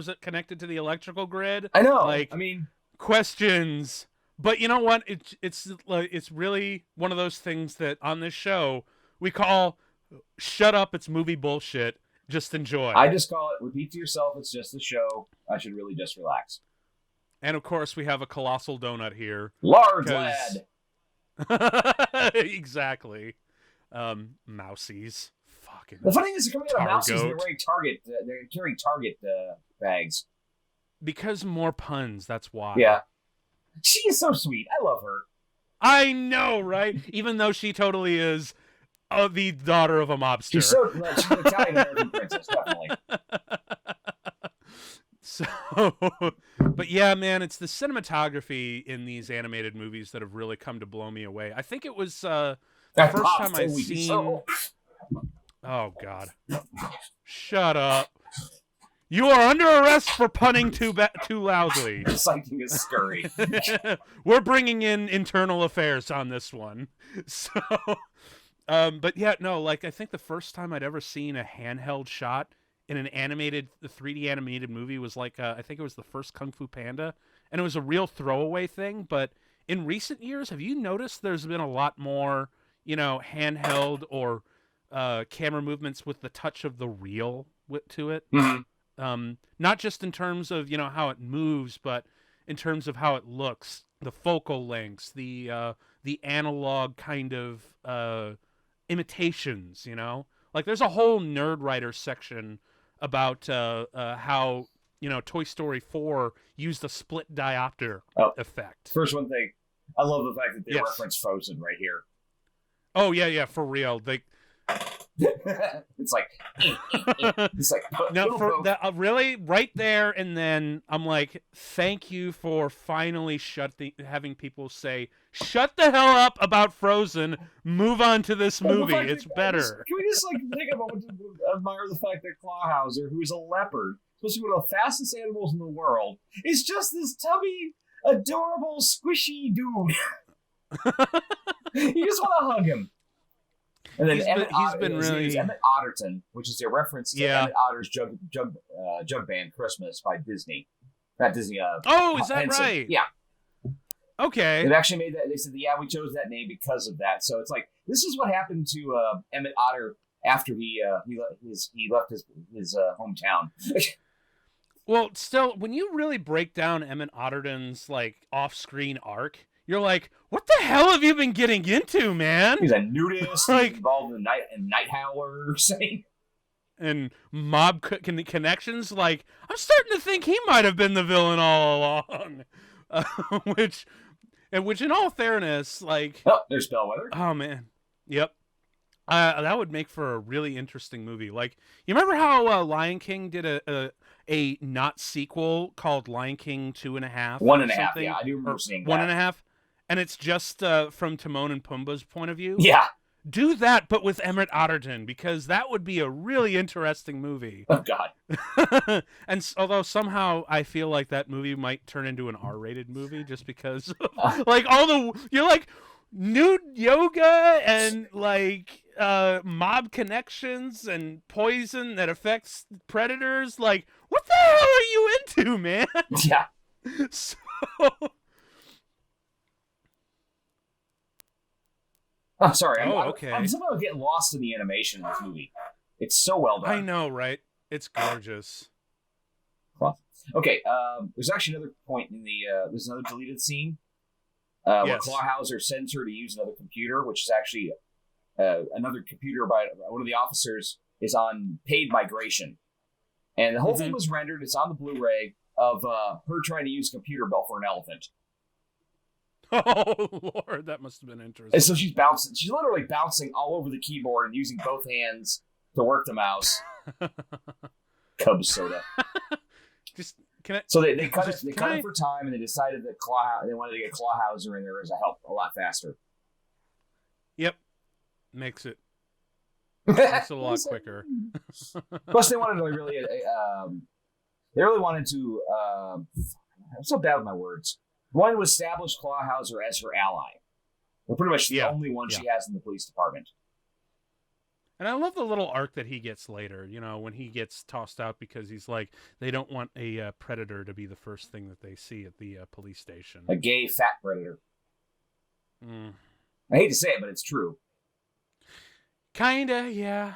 it connected to the electrical grid? I know. Like, questions. But you know what? It's really one of those things that on this show we call "shut up, it's movie bullshit. Just enjoy." I just call it repeat to yourself. It's just a show. I should really just relax. And of course, we have a colossal donut here. Large lad. Exactly. Mousies. Fucking. The funny thing is, they're coming out of Mousies. They're wearing Target. They're carrying Target bags. Because more puns. That's why. Yeah. She is so sweet. I love her. I know, right? Even though she totally is the daughter of a mobster. She's an Italian American princess, definitely. So, but yeah, man, it's the cinematography in these animated movies that have really come to blow me away. I think it was the first time I've seen. So... Oh God! Shut up! You are under arrest for punning too loudly. Citing a scurry. We're bringing in internal affairs on this one. So, but yeah, no, like I think the first time I'd ever seen a handheld shot in an 3D animated movie was like I think it was the first Kung Fu Panda, and it was a real throwaway thing. But in recent years, have you noticed there's been a lot more, handheld or camera movements with the touch of the real to it? Mm-hmm. Not just in terms of how it moves, but in terms of how it looks, the focal lengths, the analog kind of imitations. Like there's a whole nerd writer section about how Toy Story 4 used the split diopter effect. First one thing, I love the fact that they Yes. reference Frozen right here. Oh yeah, for real. It's like no, for that really right there, and then I'm like, thank you for finally having people say, shut the hell up about Frozen. Move on to this movie. It's better. Can we just take a moment to admire the fact that Clawhauser, who is a leopard, supposed to be one of the fastest animals in the world, is just this tubby, adorable, squishy dude. You just want to hug him. And then he's been really Emmett Otterton, which is a reference to Emmett Otter's Jug Band Christmas by Disney. Not Disney. Oh, is that Henson. right? Yeah. Okay. They've actually made that. They said, we chose that name because of that. So it's like this is what happened to Emmett Otter after he left his hometown. Well, still, when you really break down Emmett Otterton's like off-screen arc, you're like, what the hell have you been getting into, man? He's a nudist. He's involved in Night Howlers. And mob connections. Like, I'm starting to think he might have been the villain all along. Which, in all fairness, like... Oh, there's Bellwether. Oh, man. Yep. That would make for a really interesting movie. Like, you remember how Lion King did a not sequel called Lion King 2.5? 1.5, yeah. I do remember seeing that. 1.5? And it's just from Timon and Pumbaa's point of view? Yeah. Do that, but with Emmett Otterton, because that would be a really interesting movie. Oh, God. And although somehow I feel like that movie might turn into an R-rated movie just because, like, you're like, nude yoga and, like, mob connections and poison that affects predators. Like, what the hell are you into, man? Yeah. So... I'm sorry. Okay. I'm somehow getting lost in the animation of this movie. It's so well done. I know, right? It's gorgeous. Well, okay. There's actually another point in the. There's another deleted scene where Clawhauser sends her to use another computer, which is actually another computer by one of the officers is on paid migration, and the whole thing was rendered. It's on the Blu-ray of her trying to use a computer belt for an elephant. Oh, Lord, that must have been interesting. And so she's bouncing. She's literally bouncing all over the keyboard and using both hands to work the mouse. Cub soda. So they cut it for time, and they decided that they wanted to get Clawhauser in there as a lot faster. Yep, makes it a lot quicker. Plus, they wanted to really, wanted to. I'm so bad with my words. One to establish Clawhauser as her ally. Well, pretty much the only one she has in the police department. And I love the little arc that he gets later, when he gets tossed out because he's like, they don't want a predator to be the first thing that they see at the police station. A gay, fat predator. I hate to say it, but it's true. Kinda, yeah.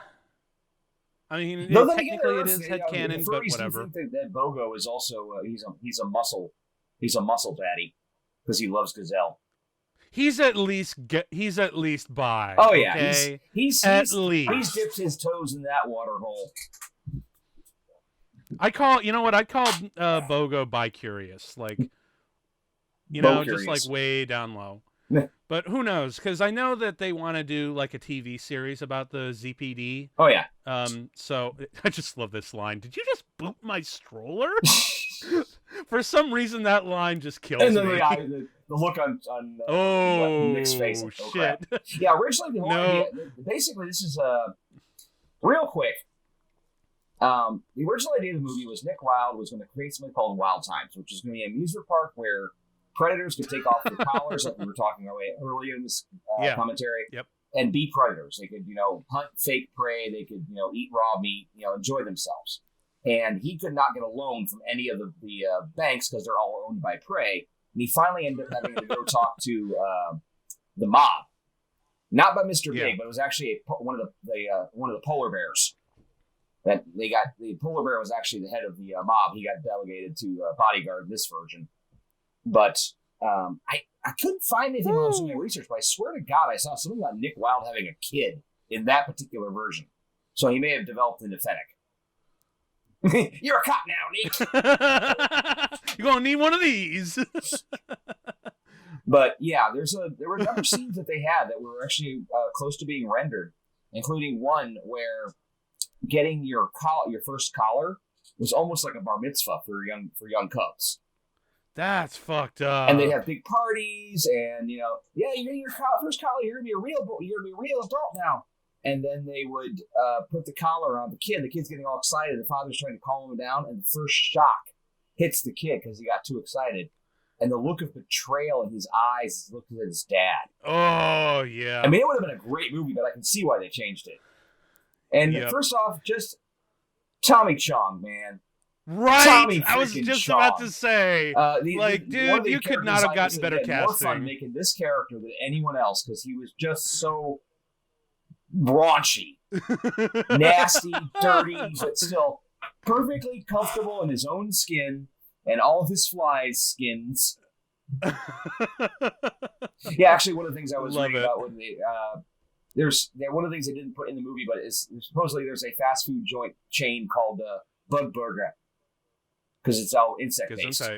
I mean, technically it is headcanon, but whatever. Think that Bogo is also, he's a muscle. He's a muscle daddy because he loves Gazelle. He's at least bi. Oh yeah, okay? he's dipped his toes in that water hole. I call Bogo bi-curious, like just like way down low. But who knows? Because I know that they want to do like a TV series about the ZPD. Oh yeah. So I just love this line. Did you just boot my stroller? For some reason, that line just kills me. And then the look on Nick's face. Like, oh, shit. Crap. Yeah, originally the whole idea, basically this is real quick. The original idea of the movie was Nick Wilde was going to create something called Wild Times, which is going to be an amusement park where predators could take off their collars, like we were talking earlier in this commentary, and be predators. They could, hunt fake prey. They could, eat raw meat, enjoy themselves. And he could not get a loan from any of the banks because they're all owned by prey. And he finally ended up having to go talk to the mob, not by Mr. Big, but it was actually one of the polar bears. That the polar bear was actually the head of the mob. He got delegated to bodyguard this version. But I couldn't find anything when I was doing my research, but I swear to God, I saw something about Nick Wilde having a kid in that particular version. So he may have developed an authentic. You're a cop now, Nick. You're gonna need one of these. But yeah, there were a number of scenes that they had that were actually close to being rendered, including one where getting your first collar was almost like a bar mitzvah for young cubs. That's fucked up. And they'd have big parties, and yeah, you're getting your first collar. You're gonna be a real adult now. And then they would put the collar on the kid. The kid's getting all excited. The father's trying to calm him down, and the first shock hits the kid because he got too excited. And the look of betrayal in his eyes is looking at his dad. Oh, yeah. I mean, it would have been a great movie, but I can see why they changed it. And first off, just Tommy Chong, man. Right. Tommy I was just Chong. about to say, dude, you could not have gotten better casting. More fun making this character than anyone else because he was just so raunchy, nasty, dirty, but still perfectly comfortable in his own skin and all of his flies' skins. Yeah, actually, one of the things I was reading about when one of the things they didn't put in the movie, but is supposedly there's a fast food joint chain called Bug Burger because it's all insect based.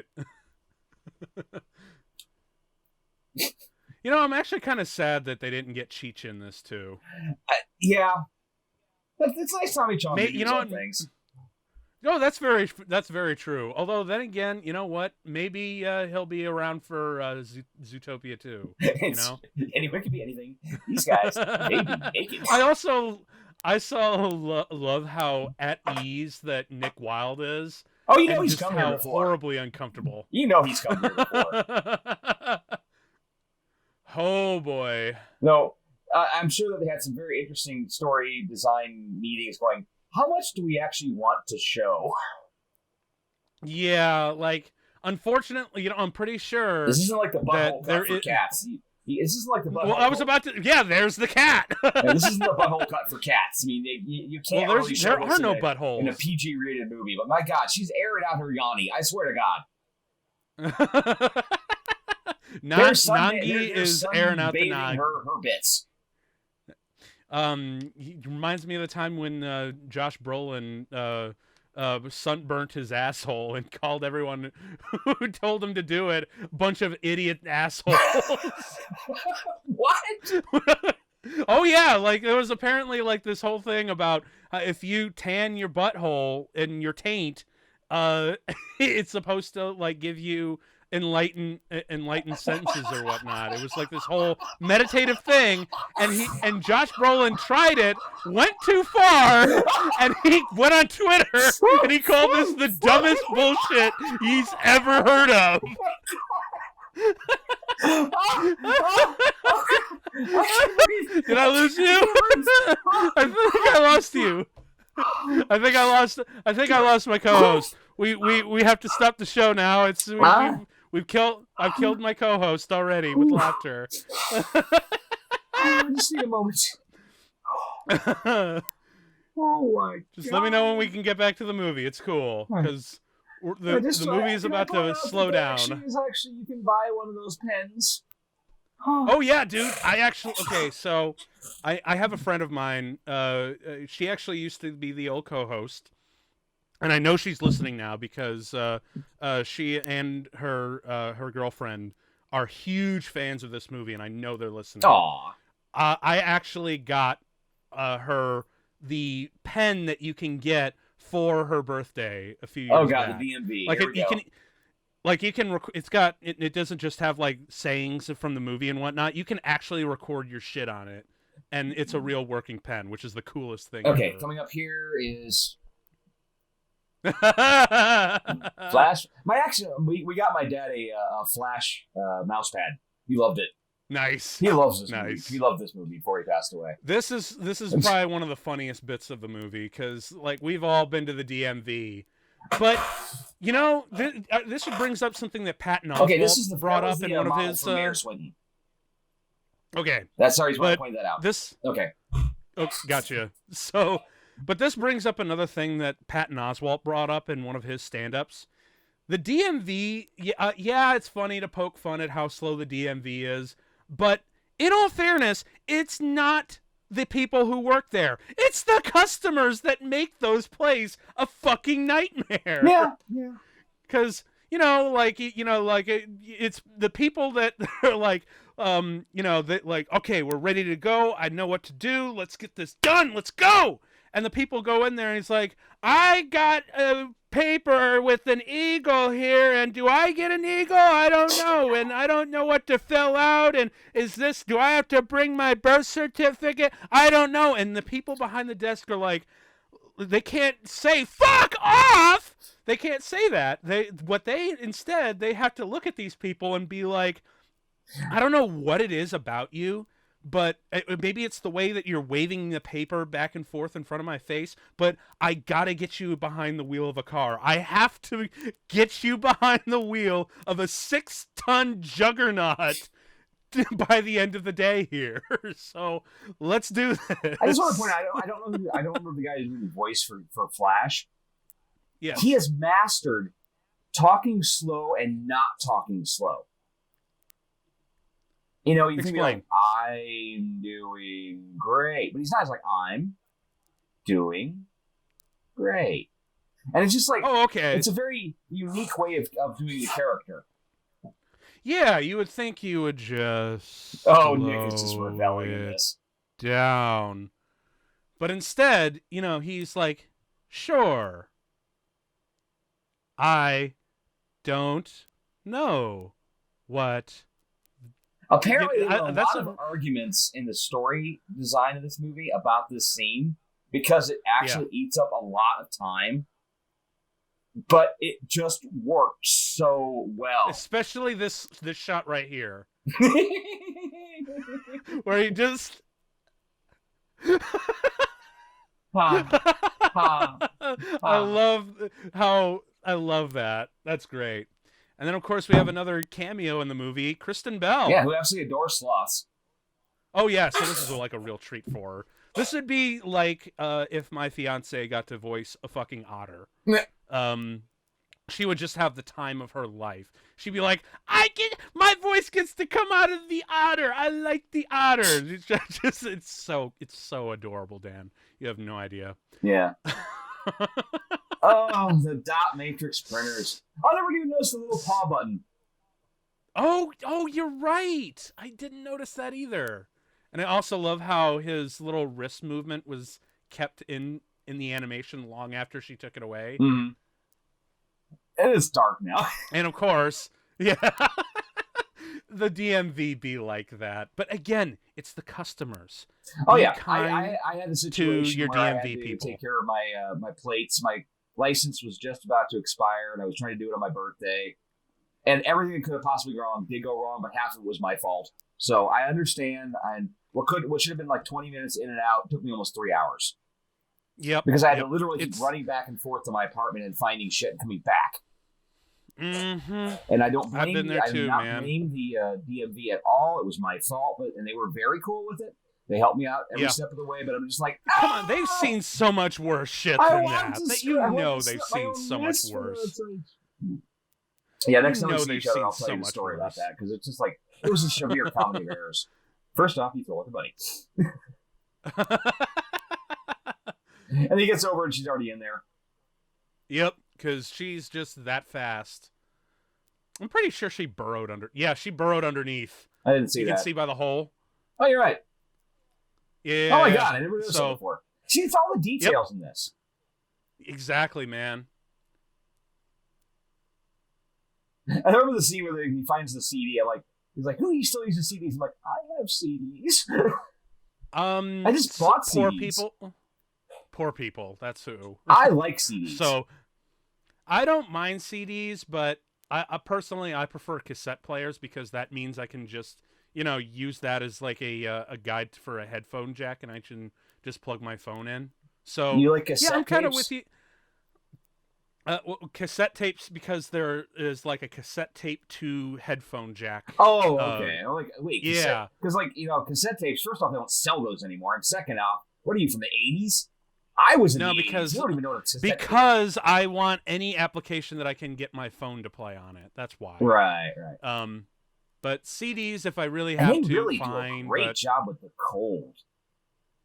You know, I'm actually kind of sad that they didn't get Cheech in this too. Yeah, but it's nice Tommy Chong to do some things. No, that's very true. Although then again, you know what? Maybe he'll be around for Zootopia too. You know, anyway, it could be anything. These guys, maybe naked. I love how at ease that Nick Wilde is. Oh, you know he's come here before. Horribly uncomfortable. You know he's come here before. Oh boy. No, I'm sure that they had some very interesting story design meetings going. How much do we actually want to show? Yeah, like, unfortunately, you know, I'm pretty sure this isn't like the butthole cut for cats. This isn't like the butthole. Well, I was about to. Yeah, there's the cat. This isn't the butthole cut for cats. I mean, you can't really show there are no buttholes in a PG-rated movie. But my God, she's airing out her yoni. I swear to God. Nangi is airing out the nog. Her bits. He reminds me of the time when Josh Brolin sunburnt his asshole and called everyone who told him to do it a bunch of idiot assholes. What? Oh yeah, like there was apparently like this whole thing about if you tan your butthole and your taint, it's supposed to like give you enlightened sentences or whatnot. It was like this whole meditative thing, and Josh Brolin tried it, went too far, and he went on Twitter and he called this the dumbest bullshit he's ever heard of. Did I lose you? I think I lost you. I think I lost my co-host. We have to stop the show now. I've killed my co-host already with laughter. Just need a moment. Oh my! Just let me know when we can get back to the movie. It's cool because the movie is about to slow down. Actually, you can buy one of those pens. Oh yeah, dude! So I have a friend of mine. She actually used to be the old co-host. And I know she's listening now because she and her girlfriend are huge fans of this movie, and I know they're listening. Aww. I actually got her the pen that you can get for her birthday a few years back. Oh god, the DMV. It doesn't just have like sayings from the movie and whatnot. You can actually record your shit on it, and it's a real working pen, which is the coolest thing. Okay, ever. Coming up here is. Flash. We got my dad a Flash mouse pad. He loved it. Nice. He loves this movie. He loved this movie before he passed away. This is probably one of the funniest bits of the movie because like we've all been to the DMV, but you know this brings up something that Pat Oswalt brought up in one of his. Okay. That's sorry. I want to point that out. Okay. Oh, gotcha. So. But this brings up another thing that Patton Oswalt brought up in one of his stand-ups. The DMV, yeah, it's funny to poke fun at how slow the DMV is, but in all fairness, it's not the people who work there. It's the customers that make those plays a fucking nightmare. Yeah, yeah. Because it's the people that are like, that like, okay, we're ready to go. I know what to do. Let's get this done. Let's go. And the people go in there and he's like, I got a paper with an eagle here, and do I get an eagle? I don't know, and I don't know what to fill out, and do I have to bring my birth certificate? I don't know. And the people behind the desk are like, they can't say fuck off. They can't say that. Instead they have to look at these people and be like, I don't know what it is about you, but maybe it's the way that you're waving the paper back and forth in front of my face, but I gotta get you behind the wheel of a car. I have to get you behind the wheel of a 6-ton juggernaut by the end of the day here. So let's do this. I just want to point out, I don't remember the guy's voice for Flash. Yeah. He has mastered talking slow and not talking slow. You know, you think like, I'm doing great. But he's not. He's like, I'm doing great. And it's just like, oh, okay. It's a very unique way of doing the character. Yeah, you would think you would just Nick is just rebelling in this. Down. But instead, he's like, sure. I don't know what. Apparently, there are a lot of arguments in the story design of this movie about this scene because it actually eats up a lot of time. But it just worked so well. Especially this shot right here. Where he just... I love that. That's great. And then, of course, we have another cameo in the movie, Kristen Bell. Yeah, who absolutely adores sloths. Oh, yeah, so this is like a real treat for her. This would be like if my fiance got to voice a fucking otter. She would just have the time of her life. She'd be like, my voice gets to come out of the otter. I like the otter. It's so adorable, Dan. You have no idea. Yeah. Oh, the dot matrix printers. I never even noticed the little paw button. Oh, you're right. I didn't notice that either. And I also love how his little wrist movement was kept in the animation long after she took it away. Mm-hmm. It is dark now. And of course, yeah, the DMV be like that. But again, it's the customers. Oh, yeah. I had a situation your where DMV I had to people. take care of my plates. My license was just about to expire, and I was trying to do it on my birthday. And everything that could have possibly gone wrong did go wrong, but half of it was my fault. So I understand. And what should have been like 20 minutes in and out took me almost 3 hours. Yep. Because I had to literally keep running back and forth to my apartment and finding shit and coming back. Mm-hmm. And I don't blame I've been there too, man. blame the DMV at all. It was my fault, and they were very cool with it. They helped me out every step of the way, but I'm just like, come on, they've seen so much worse shit than that. They've seen so much worse. Yeah, next time we see each other, I'll tell you a story about that, because it's just like, it was a severe comedy of errors. First off, you throw like a bunny. And he gets over and she's already in there. Yep, because she's just that fast. I'm pretty sure she burrowed under... Yeah, she burrowed underneath. I didn't see that. You can see by the hole. Oh, you're right. Yeah. Oh my god, I never noticed that before. See, it's all the details in this. Exactly, man. I remember the scene where he finds the CD. He's like, who still uses CDs? I'm like, I have CDs. I just bought CDs. Poor people. That's who. I like CDs. So, I don't mind CDs, but I personally prefer cassette players because that means I can just use that as like a guide for a headphone jack, and I can just plug my phone in. So you like cassette I'm kind of tapes? with you. Cassette tapes, because there is like a cassette tape to headphone jack. Oh, okay. I'm like, wait, yeah, because cassette tapes. First off, they don't sell those anymore, and second off, what are you from the '80s? I was in No, the 80s. You don't even know what it's because I want any application that I can get my phone to play on it. That's why. Right. But CDs, if I really And have they to, really fine. do a great job with the cold.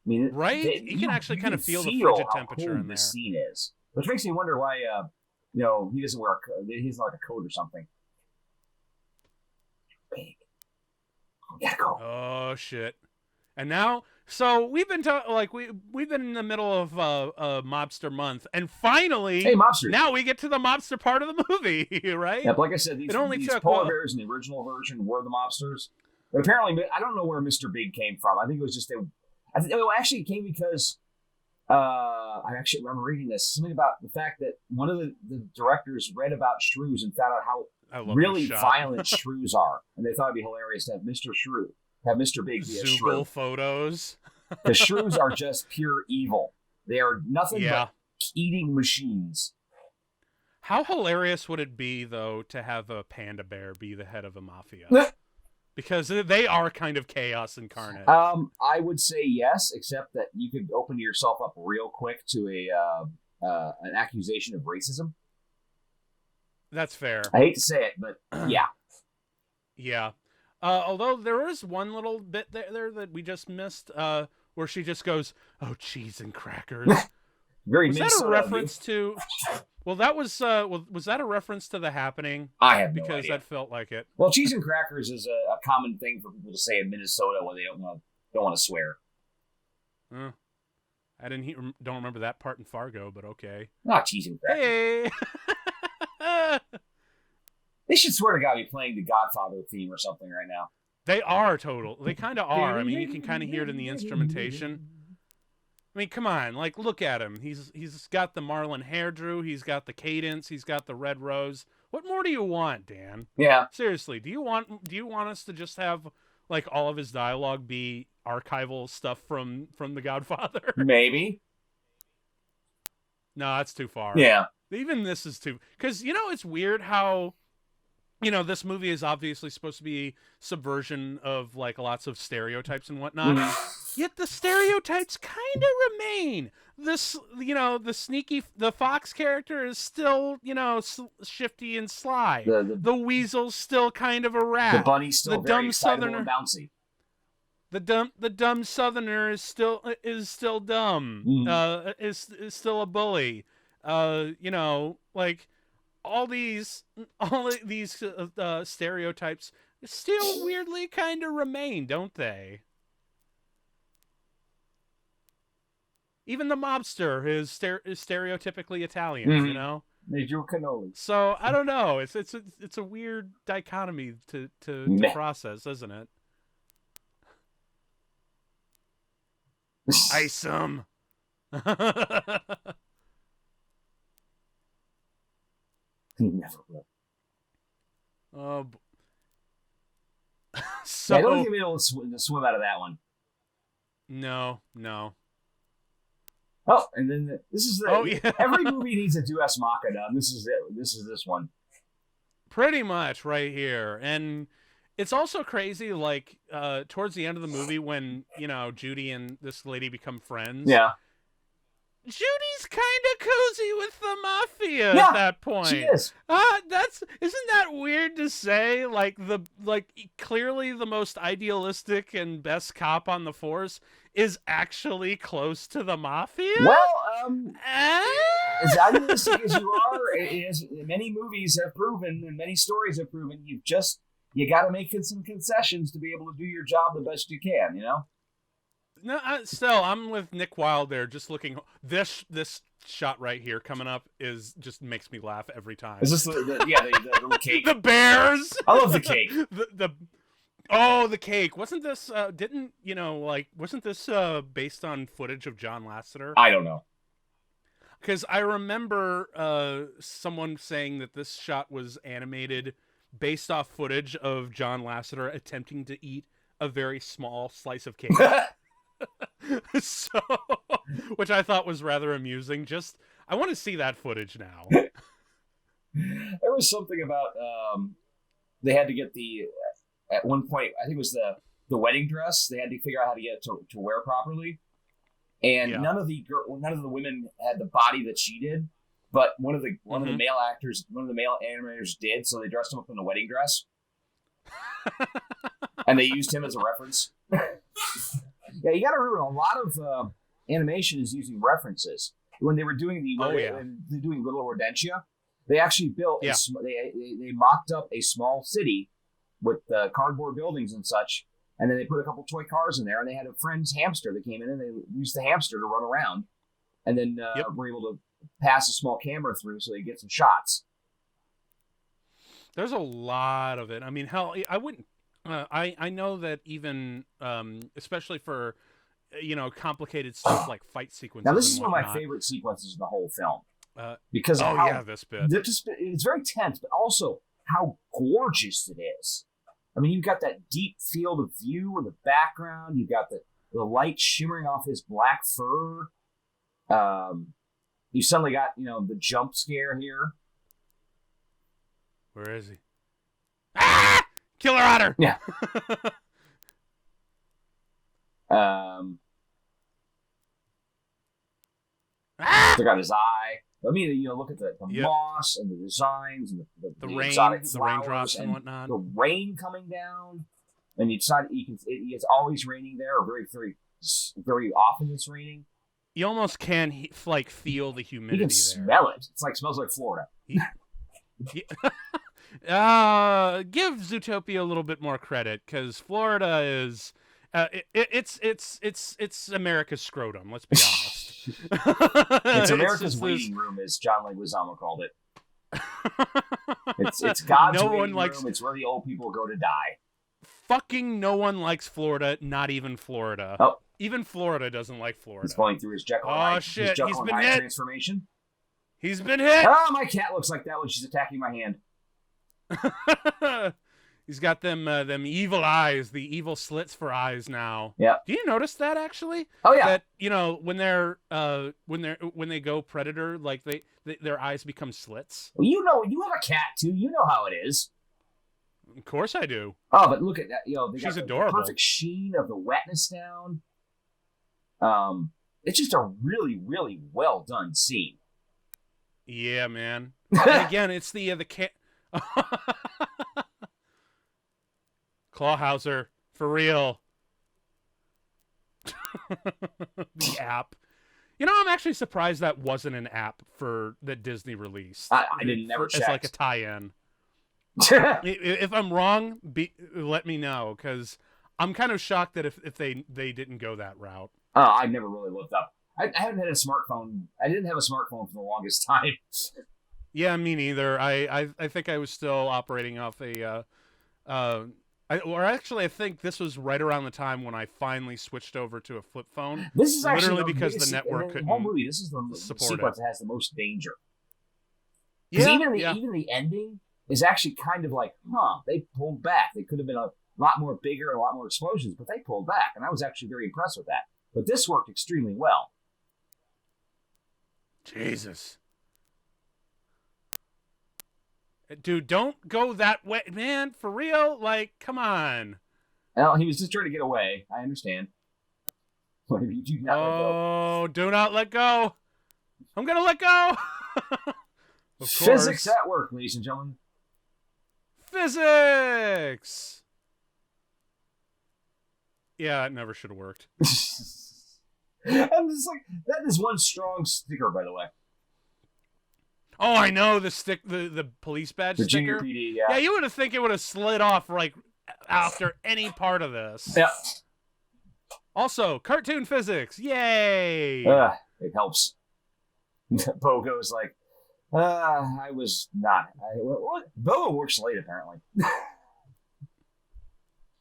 I mean, right? You can actually kind of feel the how frigid temperature cold in there. The scene is, which makes me wonder why. He doesn't wear he's like a coat or something. Big. We gotta go. Oh shit! And now, so we've been we've been in the middle of Mobster Month, and finally, hey, mobsters! Now we get to the mobster part of the movie, right? Yeah, like I said, these took polar bears in the original version were the mobsters. But apparently, I don't know where Mr. Big came from. I think it was just actually it came because I actually remember reading this something about the fact that one of the directors read about shrews and found out how really violent shrews are, and they thought it'd be hilarious to have Mr. Big be a shrew. Photos. The shrews are just pure evil. They are nothing but eating machines. How hilarious would it be, though, to have a panda bear be the head of a mafia? Because they are kind of chaos incarnate. I would say yes, except that you could open yourself up real quick to an accusation of racism. That's fair. I hate to say it, but yeah. Yeah. Although there is one little bit there that we just missed, where she just goes, "Oh, cheese and crackers." Very was that a reference to? Well, that was that a reference to The Happening? I have no because idea. that felt like it. Well, cheese and crackers is a common thing for people to say in Minnesota when they don't want to swear. I don't remember that part in Fargo, but okay. Not cheese and crackers. Hey. They should swear to God be playing the Godfather theme or something right now. They are total. They kind of are. I mean, you can kind of hear it in the instrumentation. I mean, come on, like look at him. He's got the Marlon hairdo. He's got the cadence. He's got the red rose. What more do you want, Dan? Yeah. Seriously, do you want us to just have like all of his dialogue be archival stuff from The Godfather? Maybe. No, that's too far. Yeah. Even this is too, because it's weird how, this movie is obviously supposed to be subversion of like lots of stereotypes and whatnot. Yet the stereotypes kind of remain. The Fox character is still, shifty and sly. The weasel's still kind of a rat. The bunny's still very excitable and bouncy. The dumb Southerner is still dumb. Is still a bully. Like all these stereotypes still weirdly kind of remain, don't they? Even the mobster is stereotypically Italian, Major cannoli. So I don't know. It's a weird dichotomy to process, isn't it? Ice 'em. He never will. So I don't think he'll be able to swim out of that one. No. Oh, and then this is every movie needs a Deus Machina, and this is it. This is this one. Pretty much right here. And it's also crazy, like, towards the end of the movie when, Judy and this lady become friends. Yeah. Judy's kind of cozy with the mafia at that point. She is. Isn't that weird to say? Like clearly the most idealistic and best cop on the force is actually close to the mafia. Well, as idealistic as you are, as many movies have proven and many stories have proven, you got to make some concessions to be able to do your job the best you can. No, still, I'm with Nick Wilde there. Just looking, this shot right here coming up just makes me laugh every time. Is this the little cake? The bears. I love the cake. The cake. Wasn't this wasn't this based on footage of John Lasseter? I don't know. Because I remember someone saying that this shot was animated based off footage of John Lasseter attempting to eat a very small slice of cake. So, which I thought was rather amusing. I want to see that footage now. There was something about they had to get at one point, I think it was the wedding dress. They had to figure out how to get it to wear properly, and none of the women had the body that she did, but one of the male actors, one of the male animators did, so they dressed him up in a wedding dress, and they used him as a reference. Yeah, you got to remember, a lot of animation is using references. When they were doing doing Little Rodentia, they actually built they mocked up a small city with cardboard buildings and such, and then they put a couple toy cars in there, and they had a friend's hamster that came in, and they used the hamster to run around, and then were able to pass a small camera through so they get some shots. There's a lot of it. I mean, hell, I wouldn't. I know that even, especially for, complicated stuff like fight sequences. Now, this is one of my favorite sequences in the whole film. Because this bit. It's very tense, but also how gorgeous it is. I mean, you've got that deep field of view in the background. You've got the light shimmering off his black fur. You suddenly got, the jump scare here. Where is he? Ah! Killer otter! Yeah. Took out his eye. I mean, look at the moss and the designs and the rain, exotic the raindrops and whatnot. The rain coming down, and it's always raining there, or very, very, very often it's raining. You almost can feel the humidity. You can smell it. It smells like Florida. Give Zootopia a little bit more credit, because Florida is it's America's scrotum. Let's be honest. It's America's waiting room, as John Leguizamo called it. It's God's waiting room. It's where the old people go to die. Fucking no one likes Florida. Not even Florida. Oh. Even Florida doesn't like Florida. He's going through his Jekyll and Hyde. Shit! He's been hit. Transformation. He's been hit. Oh, my cat looks like that when she's attacking my hand. He's got them evil eyes, the evil slits for eyes now. Yeah. Do you notice that actually? Oh yeah. That when they go predator, like their eyes become slits. Well, you have a cat too. You know how it is. Of course I do. Oh, but look at that. She's adorable. The perfect sheen of the wetness down. It's just a really, really well done scene. Yeah, man. And again, it's the cat. Clawhauser, for real. The app. I'm actually surprised that wasn't an app that Disney released. I didn't never check. It's like a tie-in. If I'm wrong, let me know, because I'm kind of shocked that if they didn't go that route. I've never really looked up. I haven't had a smartphone. I didn't have a smartphone for the longest time. Yeah, me neither. I think I was still operating off a I think this was right around the time when I finally switched over to a flip phone. This is literally because the network couldn't. The whole movie, this is the sequence that has the most danger. Because even the ending is actually kind of like, they pulled back. They could have been a lot more bigger and a lot more explosions, but they pulled back, and I was actually very impressed with that. But this worked extremely well. Jesus. Dude, don't go that way, man. For real? Like, come on. Well, he was just trying to get away. I understand. But if you do not let go. Do not let go. I'm going to let go. Of course. Physics at work, ladies and gentlemen. Physics. Yeah, it never should have worked. I'm just like, that is one strong sticker, by the way. Oh, I know, the police badge the sticker. PD, yeah, you would have think it would have slid off right after any part of this. Yeah. Also, cartoon physics, yay! It helps. Bogo's like, I was not. Bogo works late, apparently.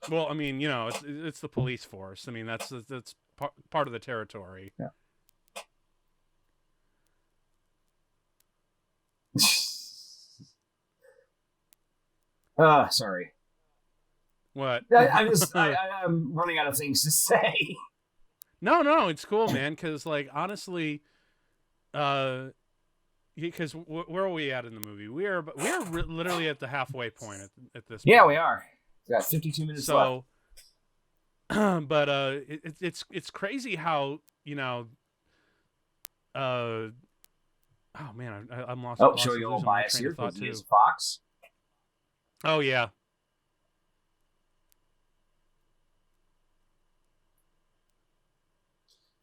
Well, I mean, it's the police force. I mean, that's part of the territory. Yeah. Sorry. What? I'm running out of things to say. No, it's cool, man. Because, honestly, because where are we at in the movie? We are literally at the halfway point at this point. Yeah, we are. We got 52 minutes left. But it's crazy how Oh man, I'm lost. Oh, lost showing a little losing my bias train here of thought because he too. is a fox. Oh yeah.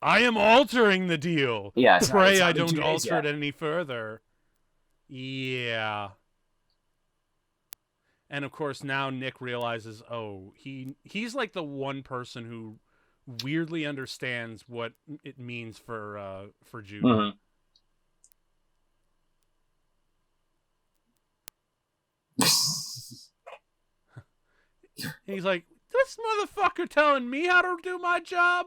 I am altering the deal. Yeah, it's Pray not I been don't 2 days alter yet. it any further. Yeah. And of course now Nick realizes, oh, he's like the one person who weirdly understands what it means for Judy. Mm-hmm. And he's like, this motherfucker telling me how to do my job?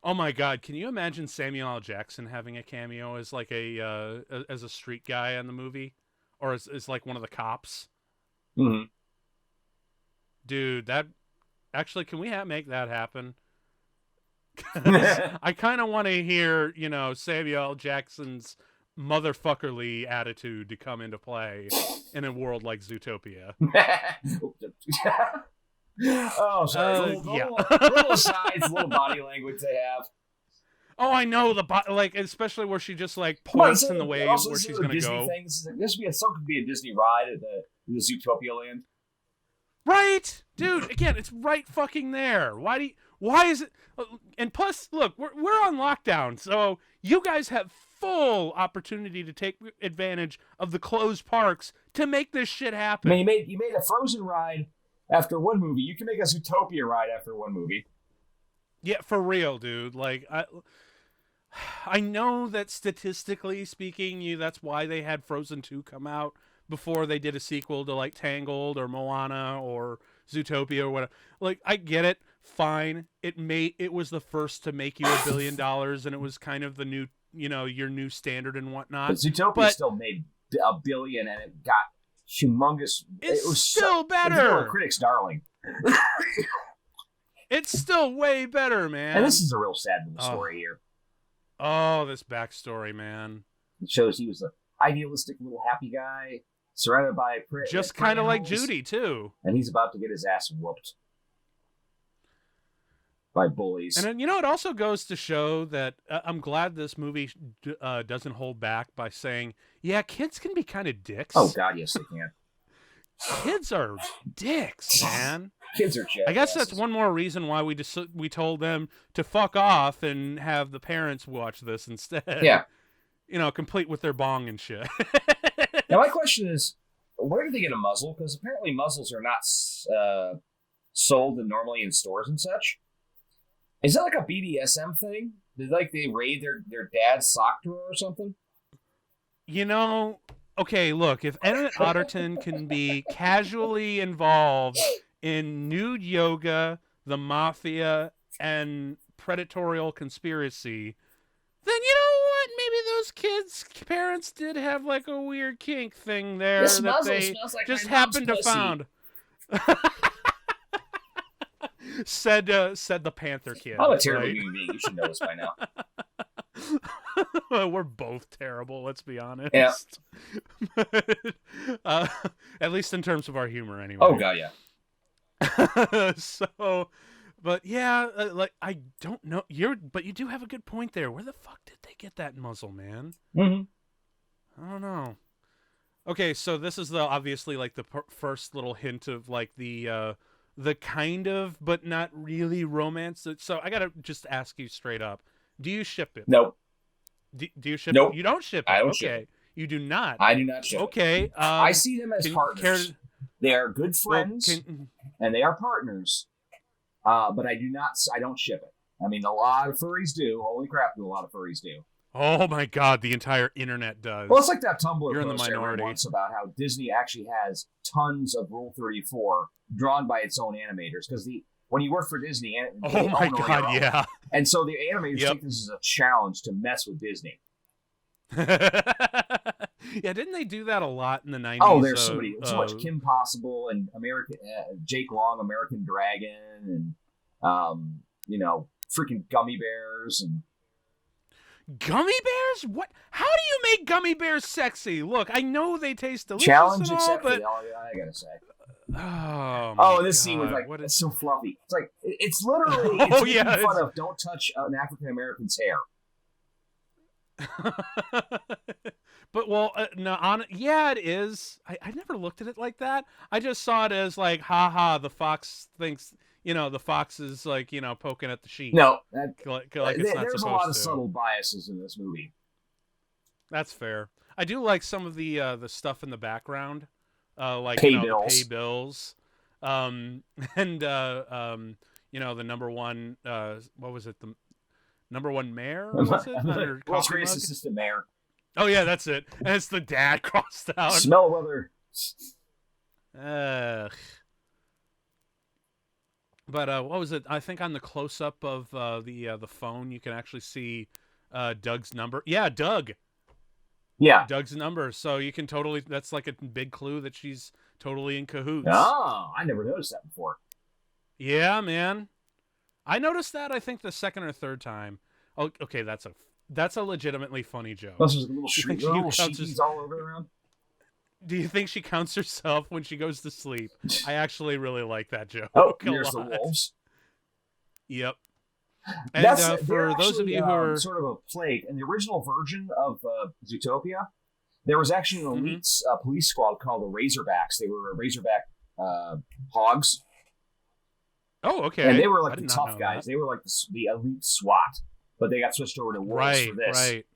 Oh my god, can you imagine Samuel L. Jackson having a cameo as like as a street guy in the movie? Or as like one of the cops? Mm-hmm. Dude, that actually, can we make that happen? Because Mm-hmm. I kind of want to hear, Samuel L. Jackson's motherfuckerly attitude to come into play in a world like Zootopia. Oh, sorry. Yeah. Little asides, little body language they have. Oh, I know like, especially where she just like Come on, points in the way also where this she's is a gonna Disney go. thing. This could be a Disney ride at the Zootopia land. Right, dude. Again, it's right fucking there. Why is it? And plus, look, we're on lockdown, so you guys have full opportunity to take advantage of the closed parks to make this shit happen. I mean, you made a Frozen ride after one movie. You can make a Zootopia ride after one movie. Yeah, for real, dude. Like I know that statistically speaking, that's why they had Frozen 2 come out before they did a sequel to like Tangled or Moana or Zootopia or whatever. Like, I get it, fine. It was the first to make you $1 billion, and it was kind of the new, your new standard and whatnot. But Zootopia still made $1 billion, and it got humongous. It's it was still better. They were critics' darling. It's still way better, man. And this is a real sad little story here. Oh, this backstory, man. It shows he was an idealistic little happy guy, surrounded by just kind of like Judy too, and he's about to get his ass whooped by bullies. And then, it also goes to show that I'm glad this movie doesn't hold back by saying, yeah, kids can be kind of dicks. Oh god, yes they can. Kids are dicks, man. Kids are jackasses. I guess that's one more reason why we told them to fuck off and have the parents watch this instead. Yeah. Complete with their bong and shit. Now my question is, where did they get a muzzle? Because apparently muzzles are not sold normally in stores and such. Is that like a BDSM thing? Did they raid their dad's sock drawer or something? Okay, look, if Emmett Otterton can be casually involved in nude yoga, the mafia, and predatorial conspiracy, then you know what? Maybe those kids' parents did have like a weird kink thing there this that muzzle they smells like just my mom's happened to pussy. found. said the Panther kid. I'm a terrible right? human being. You should know this by now. We're both terrible, let's be honest. Yeah. At least in terms of our humor, anyway. Oh god, yeah. So, but yeah, I don't know. But you do have a good point there. Where the fuck did they get that muzzle, man? Mm-hmm. I don't know. Okay, so this is obviously like the first little hint of like the kind of but not really romance. So I gotta just ask you straight up: do you ship it? Nope. Do you ship Nope. it? You don't ship it. I don't okay. ship it. You do not. I do not ship it. Okay. I see them as partners. They are good friends, and they are partners. But I don't ship it. I mean, a lot of furries do. Holy crap, do a lot of furries do. Oh my god, the entire internet does. Well, it's like that Tumblr You're in the post minority. once about how Disney actually has tons of Rule 34 drawn by its own animators, because when you work for Disney, oh my god, yeah. And so the animators think this is a challenge to mess with Disney. Yeah, didn't they do that a lot in the 90s? Oh, there's so much Kim Possible and American Jake Long, American Dragon, and freaking gummy bears and gummy bears. What? How do you make gummy bears sexy? Look, I know they taste delicious. Challenge and all, accepted. but I gotta say. And this scene was like it's so fluffy. It's like it's literally making fun of don't touch an African American's hair. But well, no, yeah, it is. I never looked at it like that. I just saw it as like, haha, the fox thinks, the fox is like, poking at the sheep, No, like it's not there's a lot supposed of to. subtle biases in this movie. That's fair. I do like some of the stuff in the background, like Pay the pay bills. bills, and the number one. What was it? The number one mayor was it on her World's coffee greatest mug? assistant mayor. Oh yeah, that's it. And it's the dad crossed out. Smell whether. Ugh. But what was it? I think on the close up of the phone, you can actually see Doug's number. Yeah, Doug. Yeah. Doug's number. So you can totally. That's like a big clue that she's totally in cahoots. Oh, I never noticed that before. Yeah, man. I noticed that. I think the second or third time. Oh, okay, that's a legitimately funny joke. Those little sheepies all over around. Do you think she counts herself when she goes to sleep? I actually really like that joke. Oh, there's the wolves. Yep. And for those of you who are sort of a plague, in the original version of Zootopia, there was actually an elite police squad called the Razorbacks. They were Razorback hogs. Oh, okay. And they were like the tough guys. That. They were like the elite SWAT, but they got switched over to wolves for this. Right.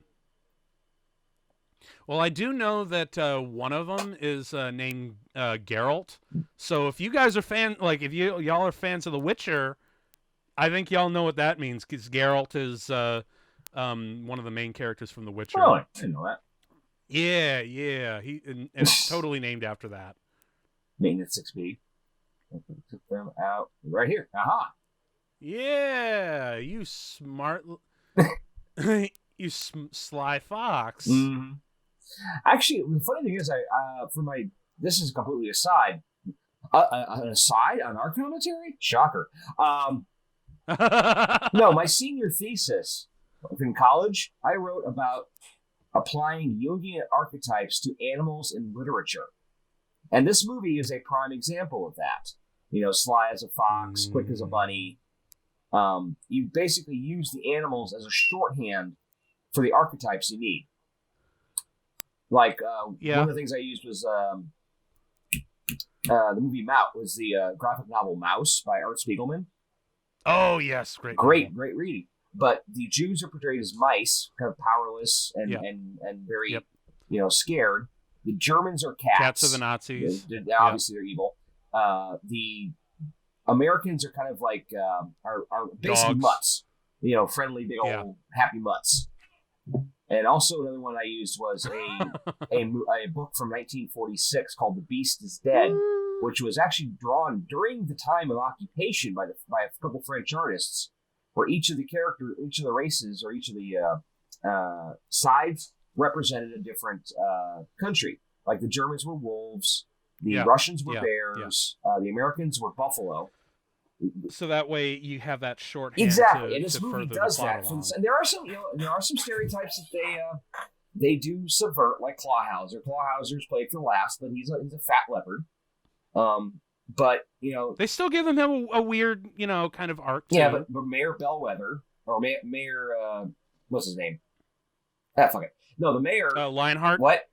Well, I do know that one of them is named Geralt. So if you guys are if y'all are fans of The Witcher, I think y'all know what that means because Geralt is one of the main characters from The Witcher. Oh, I didn't know that. Yeah. And it's totally named after that. Maintenance 6B. Took them out right here. Aha. Yeah, you smart, you sly fox. Mm-hmm. Actually, the funny thing is, this is completely aside. On our commentary? Shocker. No, my senior thesis in college, I wrote about applying Jungian archetypes to animals in literature. And this movie is a prime example of that. Sly as a fox, quick as a bunny. You basically use the animals as a shorthand for the archetypes you need. Like, one of the things I used was the movie Mouse, was the graphic novel Mouse by Art Spiegelman. Oh, yes. Great reading. But the Jews are portrayed as mice, kind of powerless and very, scared. The Germans are cats. Cats are the Nazis. Obviously, they're evil. The Americans are kind of like are basically dogs. Mutts. Friendly, big old happy mutts. And also another one I used was a book from 1946 called The Beast is Dead, which was actually drawn during the time of occupation by a couple French artists, where each of the races, or each of the sides represented a different country. Like the Germans were wolves, the Russians were bears, the Americans were buffalo. So that way you have that shorthand. Exactly, and this movie does that. And there are some stereotypes that they do subvert, like Clawhauser. Clawhauser's played for last, but he's a fat leopard. But they still give him a weird kind of arc. Yeah, but Mayor Bellwether or Mayor what's his name? Fuck it. No, the mayor Lionheart. What?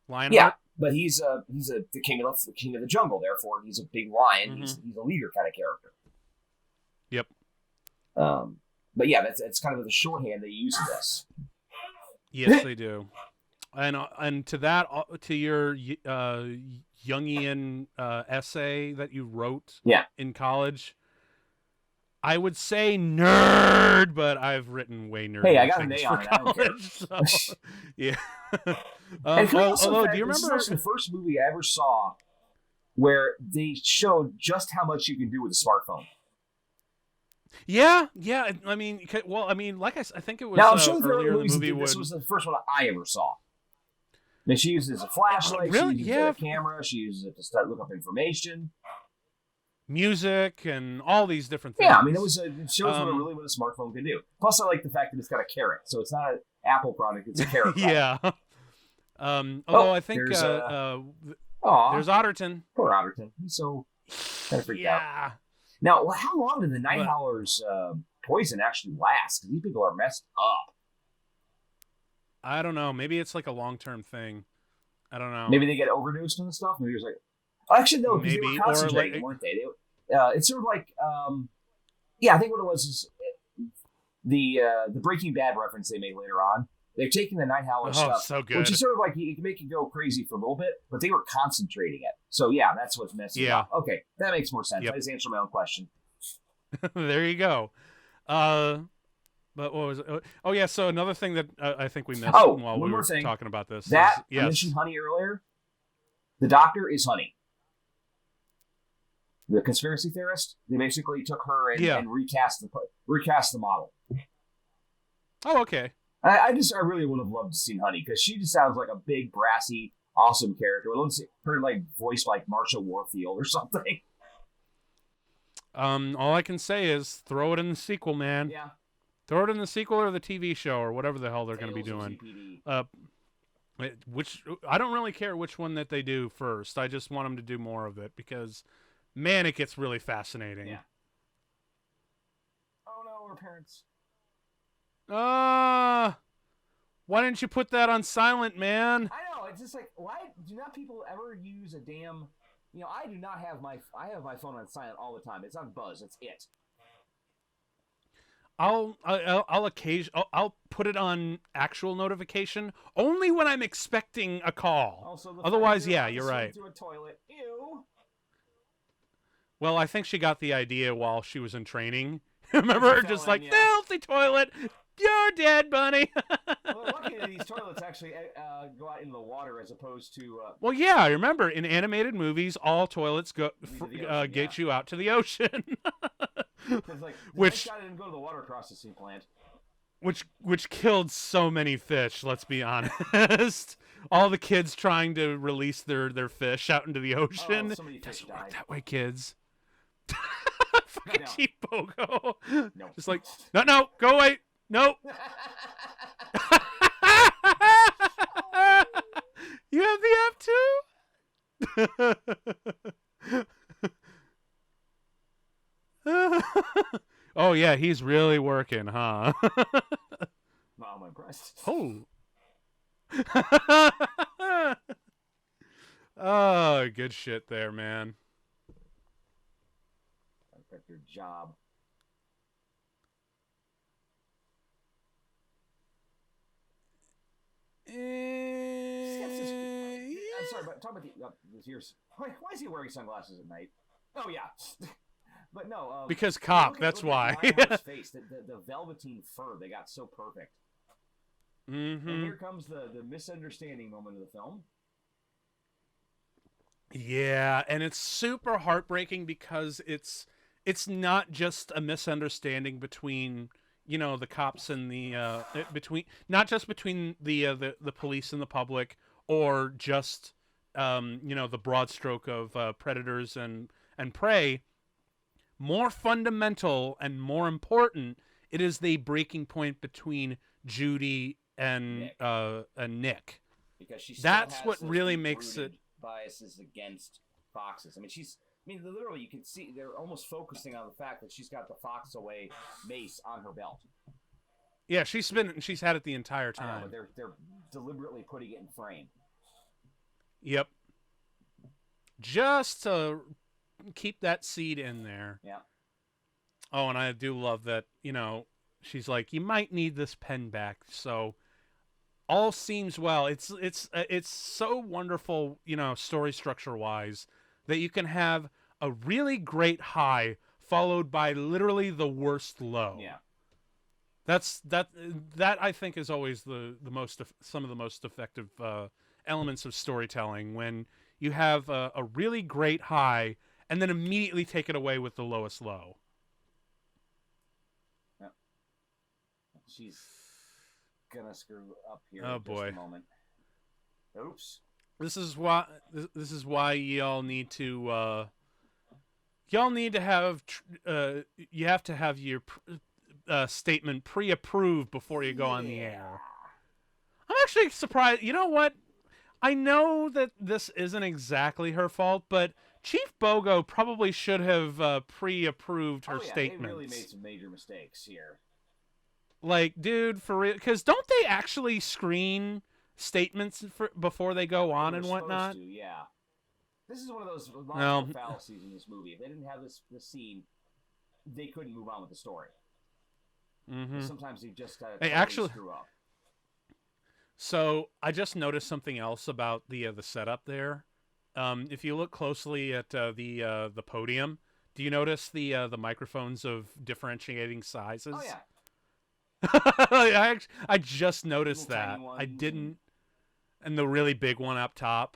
Lionheart. Yeah. But he's the king of the jungle. Therefore, he's a big lion. Mm-hmm. He's a leader kind of character. Yep. But yeah, that's kind of the shorthand they use in this. Yes, they do. And to your Jungian essay that you wrote in college, I would say nerd, but I've written way nerdy. Hey, I got an A on it. I don't care. So, yeah. Although, do you remember? This is the first movie I ever saw where they showed just how much you can do with a smartphone. Yeah. I mean, like I think it was earlier in the movie. This was the first one I ever saw. And she uses a flashlight. Really? She uses a camera. She uses it to look up information. Music and all these different things. Yeah, I mean, it shows what a smartphone can do. Plus, I like the fact that it's got a carrot, so it's not an Apple product; it's a carrot product. Yeah. Although I think there's Otterton. Poor Otterton. He's so kind of freaked out. Now, how long did the Night Howler's poison actually last? Because these people are messed up. I don't know. Maybe it's like a long-term thing. I don't know. Maybe they get overdosed and stuff. Maybe it was like, actually no, because they were Maybe, or concentrating, like, weren't they? It's sort of like, yeah, I think what it was is the Breaking Bad reference they made later on. They're taking the Night Howler oh, stuff, so which good. is sort of like you can make it go crazy for a little bit, but they were concentrating it. So yeah, that's what's messing Yeah. up. Okay, that makes more sense. Yep. I just answered my own question. There you go. Uh, but what was it? Oh yeah. So another thing that I think we missed Oh, while one we more were thing. talking about this That is I mentioned yes. Honey earlier. The doctor is Honey. The conspiracy theorist. They basically took her Yeah. and recast the model. Oh, okay. I really would have loved to see Honey because she just sounds like a big, brassy, awesome character. Let's see her like voiced like Marsha Warfield or something. All I can say is throw it in the sequel, man. Yeah. Throw it in the sequel or the TV show or whatever the hell they're going to be Tales of doing. ZPD. Which I don't really care which one that they do first. I just want them to do more of it because, man, it gets really fascinating. Yeah. Oh no, her parents. Why didn't you put that on silent, man? I know. It's just like, why do not people ever use a damn? You know, I do not have I have my phone on silent all the time. It's on buzz. It's it. I'll put it on actual notification only when I'm expecting a call. Also, the Otherwise, yeah, you're right. Through a toilet. Ew. Well, I think she got the idea while she was in training. Remember her just like, filthy toilet, you're dead, bunny. Well, lucky that these toilets actually go out into the water as opposed to. Well, yeah, remember in animated movies, all toilets get you out to the ocean. Like, which guy didn't go to the water processing plant. Which killed so many fish. Let's be honest. All the kids trying to release their fish out into the ocean. So many fish Doesn't died. work that way, kids. Fucking cheap Bogo. No. Just like, no, go away. No. You have the app too? Oh, yeah, he's really working, huh? Wow, I'm impressed. Oh. Oh, good shit there, man. Perfect your job. I'm sorry, but talk about the ears. Why is he wearing sunglasses at night? Oh yeah, but no. Because cop. That's why. Lionheart's face, the velveteen fur, they got so perfect. Mm-hmm. And here comes the misunderstanding moment of the film. Yeah, and it's super heartbreaking because it's not just a misunderstanding between the cops and the not just between the police and the public, or just the broad stroke of predators and prey. More fundamental and more important, it is the breaking point between Judy and Nick. Because that's what really makes it biases against foxes. I mean, literally, you can see they're almost focusing on the fact that she's got the fox away mace on her belt. Yeah, she's had it the entire time. I know, but they're deliberately putting it in frame. Yep. Just to keep that seed in there. Yeah. Oh, and I do love that, she's like, you might need this pen back, so all seems well. It's so wonderful, story structure wise, that you can have a really great high followed by literally the worst low. Yeah. That I think is always some of the most effective elements of storytelling, when you have a really great high and then immediately take it away with the lowest low. Yep. She's gonna screw up here. Oh in boy! Just a moment. Oops. This is why y'all need to have you have to have your statement pre-approved before you go on the air. I'm actually surprised. You know what? I know that this isn't exactly her fault, but Chief Bogo probably should have pre-approved her statements. They really made some major mistakes here. Like, dude, for real? Because don't they actually screen statements before they go on and whatnot? To, yeah. This is one of those logical Well, fallacies in this movie. If they didn't have this scene, they couldn't move on with the story. mm-hmm. Sometimes they just Hey, totally actually, screw up. so I just noticed something else about the setup there. If you look closely at the podium, do you notice the microphones of differentiating sizes? Oh yeah. I just noticed Little that. tiny ones I didn't, and the really big one up top.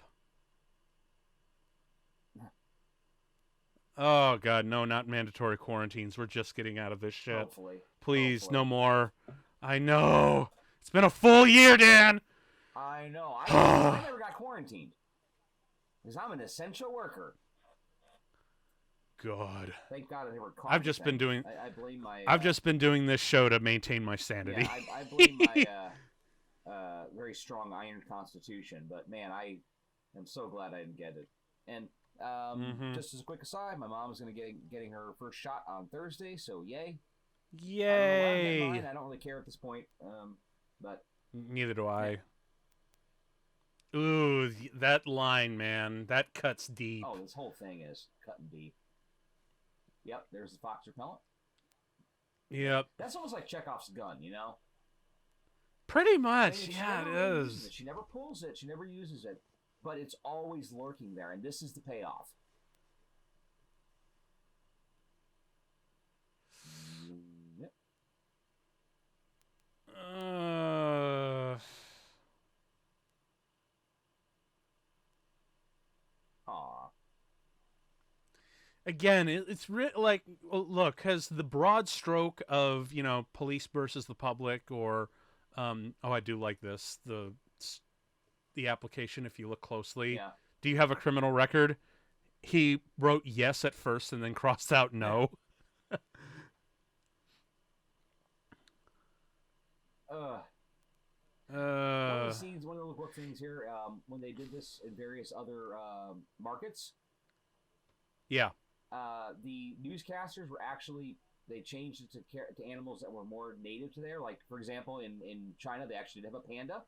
Oh god, no, not mandatory quarantines. We're just getting out of this shit. Hopefully. Please, no more. I know. It's been a full year, Dan. I know. I never got quarantined because I'm an essential worker. God. Thank God they were. I've just been doing. I blame my. I've just been doing this show to maintain my sanity. Yeah, I blame my very strong iron constitution. But man, I am so glad I didn't get it. And just as a quick aside, my mom's going to getting her first shot on Thursday. So yay! Yay! I don't really care at this point. But neither do I. Ooh, that line, man, that cuts deep. Oh, this whole thing is cutting deep. Yep, there's the fox repellent. Yep. That's almost like Chekhov's gun, you know? Pretty much, yeah, it is. She never pulls it, she never uses it, but it's always lurking there, and this is the payoff. Yep. Aw. Again, it's like, look, because the broad stroke of, you know, police versus the public, or I do like this, the application, if you look closely. Yeah. Do you have a criminal record? He wrote yes at first and then crossed out no. One of the scenes, one of the book things here, when they did this in various other markets. Yeah. The newscasters were actually, they changed it to animals that were more native to there. Like, for example, in China, they actually did have a panda,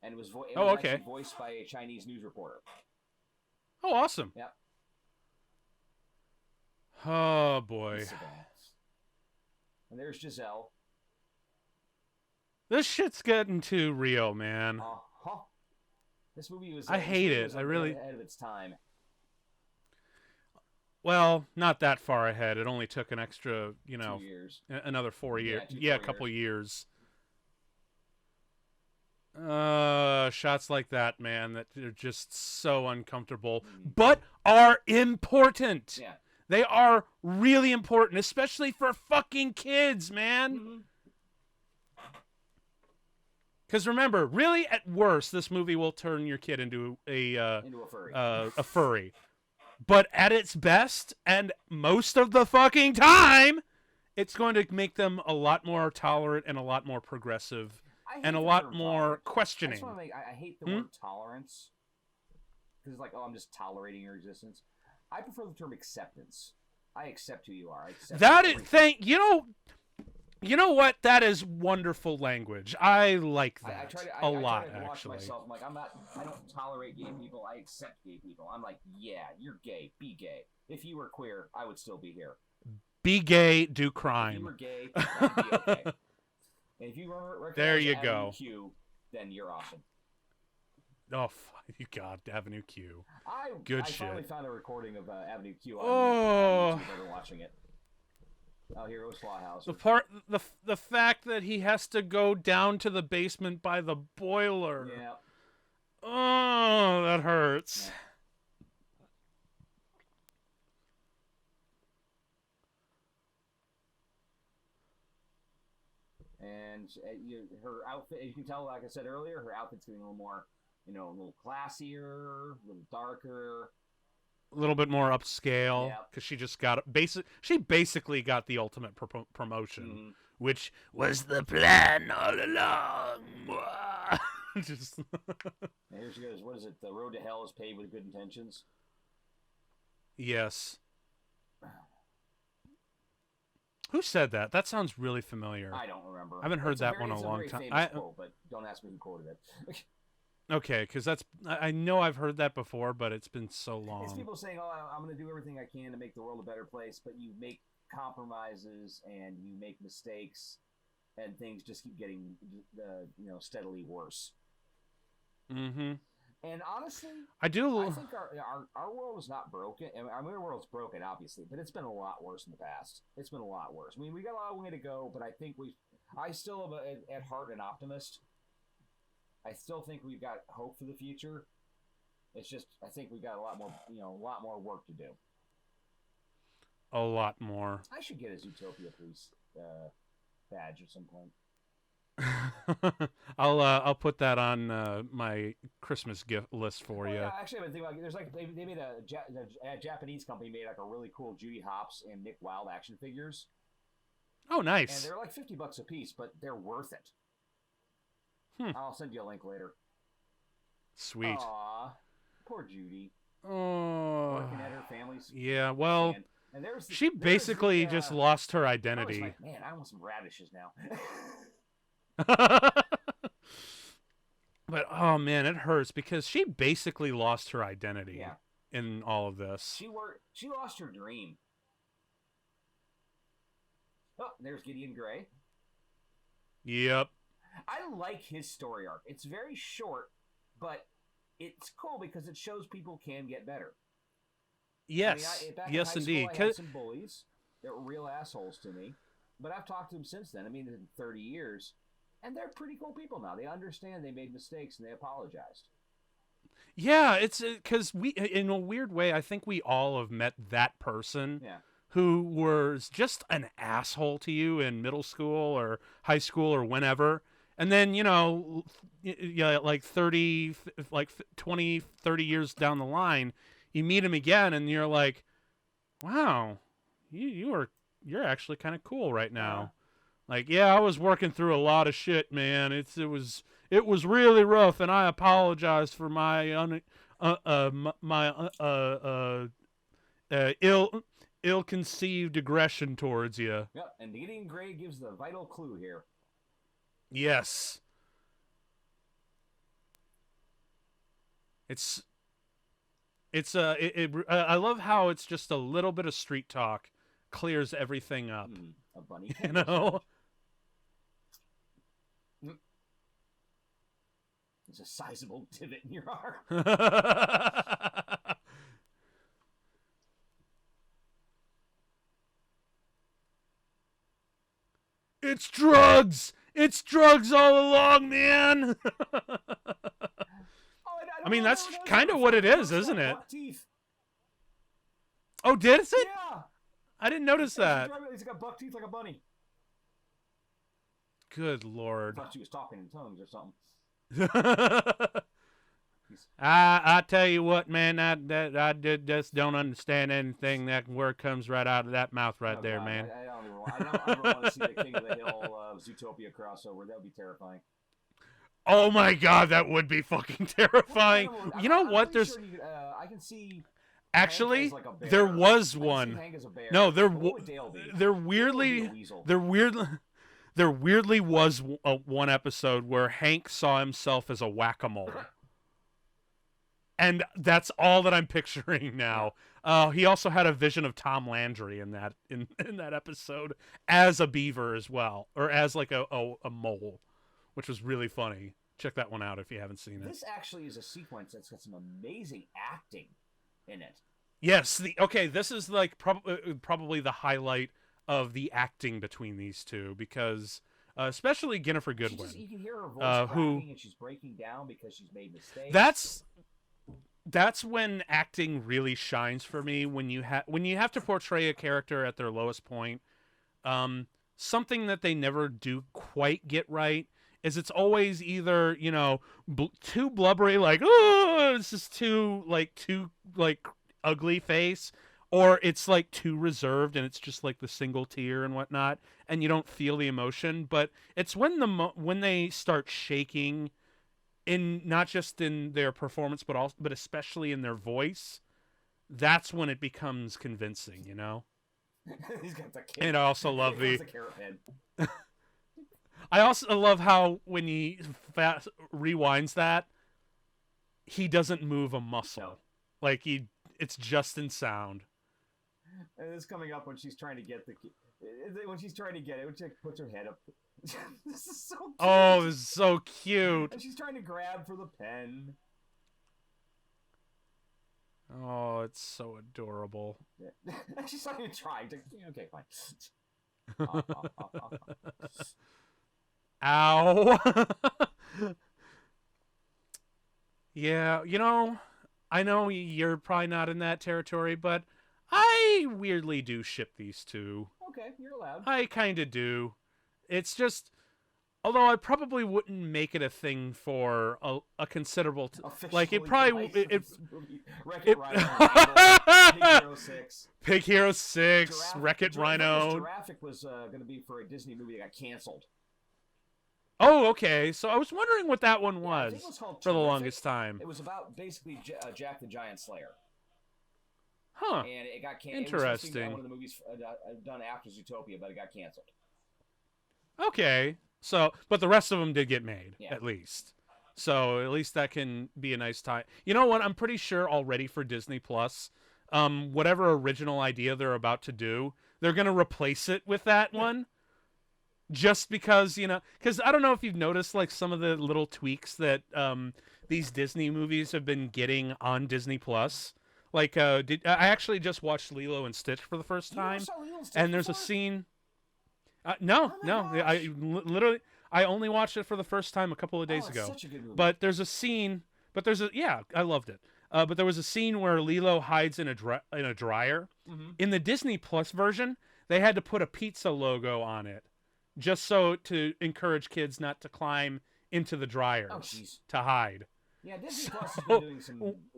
and it was actually voiced by a Chinese news reporter. Oh, awesome. Yep. Oh, boy. And there's Giselle. This shit's getting too real, man. Uh-huh. This movie was... I hate it. I really... ahead of its time. Well, not that far ahead. It only took an extra, you know, 2 years. Another 4 years. Yeah, a couple years. Shots like that, man, that are just so uncomfortable, but are important. Yeah. They are really important, especially for fucking kids, man. Mm-hmm. Because remember, really, at worst, this movie will turn your kid into a furry. A furry. But at its best, and most of the fucking time, it's going to make them a lot more tolerant and a lot more progressive and a lot more questioning. I hate the word tolerance. Because it's like, oh, I'm just tolerating your existence. I prefer the term acceptance. I accept who you are. I accept that is, you know what? That is wonderful language. I like that a lot, actually. Watch myself. I'm like, I don't tolerate gay people. I accept gay people. I'm like, yeah, you're gay. Be gay. If you were queer, I would still be here. Be gay, do crime. If you were gay, that'd be okay. And if you were there you go. Avenue Q, then you're awesome. Oh, God, Avenue Q. I finally found a recording of Avenue Q on YouTube. I've been watching it. Oh, here goes Slaughterhouse. The fact that he has to go down to the basement by the boiler. Yeah. Oh, that hurts. Yeah. And her outfit, you can tell, like I said earlier, her outfit's getting a little more, a little classier, a little darker. A little bit more upscale, because she just got she basically got the ultimate promotion, which was the plan all along. Just and here she goes. What is it? The road to hell is paved with good intentions. Yes. Who said that? That sounds really familiar. I don't remember. I haven't heard that one in a It's a long very time. famous quote, but don't ask me who quoted it. Okay, because I know I've heard that before, but it's been so long. It's people saying, "Oh, I'm going to do everything I can to make the world a better place," but you make compromises and you make mistakes, and things just keep getting, steadily worse. Mm-hmm. And honestly, I think our world is not broken. I mean, our world's broken, obviously, but it's been a lot worse in the past. It's been a lot worse. I mean, we got a long way to go, but I think I still am at heart an optimist. I still think we've got hope for the future. It's just I think we got a lot more work to do. A lot more. I should get a Zootopia police badge at some point. I'll put that on my Christmas gift list for you. Yeah, actually, I've been thinking there's they made a Japanese company made like a really cool Judy Hopps and Nick Wilde action figures. Oh, nice. And they're like $50 a piece, but they're worth it. I'll send you a link later. Sweet. Aw, poor Judy. Oh. Working at her family's. Yeah, well, she basically just lost her identity. Man, I want some radishes now. But oh man, it hurts because she basically lost her identity in all of this. She lost her dream. Oh, there's Gideon Gray. Yep. I like his story arc. It's very short, but it's cool because it shows people can get better. Yes. Yes, indeed. I had some bullies that were real assholes to me, but I've talked to them since then. I mean, in 30 years, and they're pretty cool people now. They understand they made mistakes and they apologized. Yeah, it's because we, in a weird way, I think we all have met that person. Yeah. Who was just an asshole to you in middle school or high school or whenever. And then, like 30, like 20, 30 years down the line, you meet him again and you're like, wow, you're actually kind of cool right now. Like, yeah, I was working through a lot of shit, man. It was really rough, and I apologize for my ill-conceived aggression towards you. Yep, and Gideon Gray gives the vital clue here. Yes. I love how it's just a little bit of street talk clears everything up. A bunny. You know? There's a sizable divot in your arm. It's drugs! It's drugs all along, man! I mean, that's kind of what it is, isn't it? Oh, did it? Yeah! I didn't notice that. He's got buck teeth like a bunny. Good Lord. I thought she was talking in tongues or something. I tell you what, man, I just don't understand anything. That word comes right out of that mouth right there, God, man. I don't ever want to see the King of the Hill Zootopia crossover. That would be terrifying. Oh my God, that would be fucking terrifying. You know what? There's. I can see. Actually, like a bear. there was one. No, there weirdly was one episode where Hank saw himself as a whack-a-mole. And that's all that I'm picturing now. He also had a vision of Tom Landry in that episode as a beaver as well, or as like a mole, which was really funny. Check that one out if you haven't seen it. This actually is a sequence that's got some amazing acting in it. Yes. This is like probably the highlight of the acting between these two because. Especially Jennifer Goodwin. You can hear her voice cracking and she's breaking down because she's made mistakes. That's when acting really shines for me. When you have to portray a character at their lowest point, something that they never do quite get right is it's always either too blubbery, like oh, it's just too ugly face. Or it's like too reserved and it's just like the single tear and whatnot, and you don't feel the emotion. But it's when they start shaking, in not just in their performance, but especially in their voice. That's when it becomes convincing, you know. He's got the carrot. And I also love the carrot head. I also love how when he fast rewinds that, he doesn't move a muscle. No. Like it's just in sound. And it's coming up when she's trying to get when she puts her head up. This is so cute. Oh, this is so cute. And she's trying to grab for the pen. Oh, it's so adorable. Yeah. She's not even trying to. Okay, fine. Ow. Yeah, I know you're probably not in that territory, but I weirdly do ship these two. Okay, you're allowed. I kind of do. It's just, although I probably wouldn't make it a thing for a considerable, like it probably Wreck-It Rhino, Big Hero 6, Pig Hero 6, Wreck-It Rhino. Jurassic was going to be for a Disney movie that got canceled. Oh, okay. So I was wondering what that one was, it was called for the Terrific. longest time. It was about basically Jack the Giant Slayer. Huh. And it got canceled. Interesting. It was one of the movies done after Zootopia, but it got canceled. Okay. So, but the rest of them did get made, Yeah. at least. So at least that can be a nice time. You know what? I'm pretty sure already for Disney Plus, whatever original idea they're about to do, they're going to replace it with that one. Just because, because I don't know if you've noticed like some of the little tweaks that these Disney movies have been getting on Disney Plus. Like, I actually just watched Lilo and Stitch for the first time, and there's a scene. No, I literally I only watched it for the first time a couple of days ago. Such a good movie. But there's a scene. I loved it. But there was a scene where Lilo hides in a dryer. Mm-hmm. In the Disney Plus version, they had to put a pizza logo on it, just so to encourage kids not to climb into the dryers to hide. Yeah, Disney Plus has been doing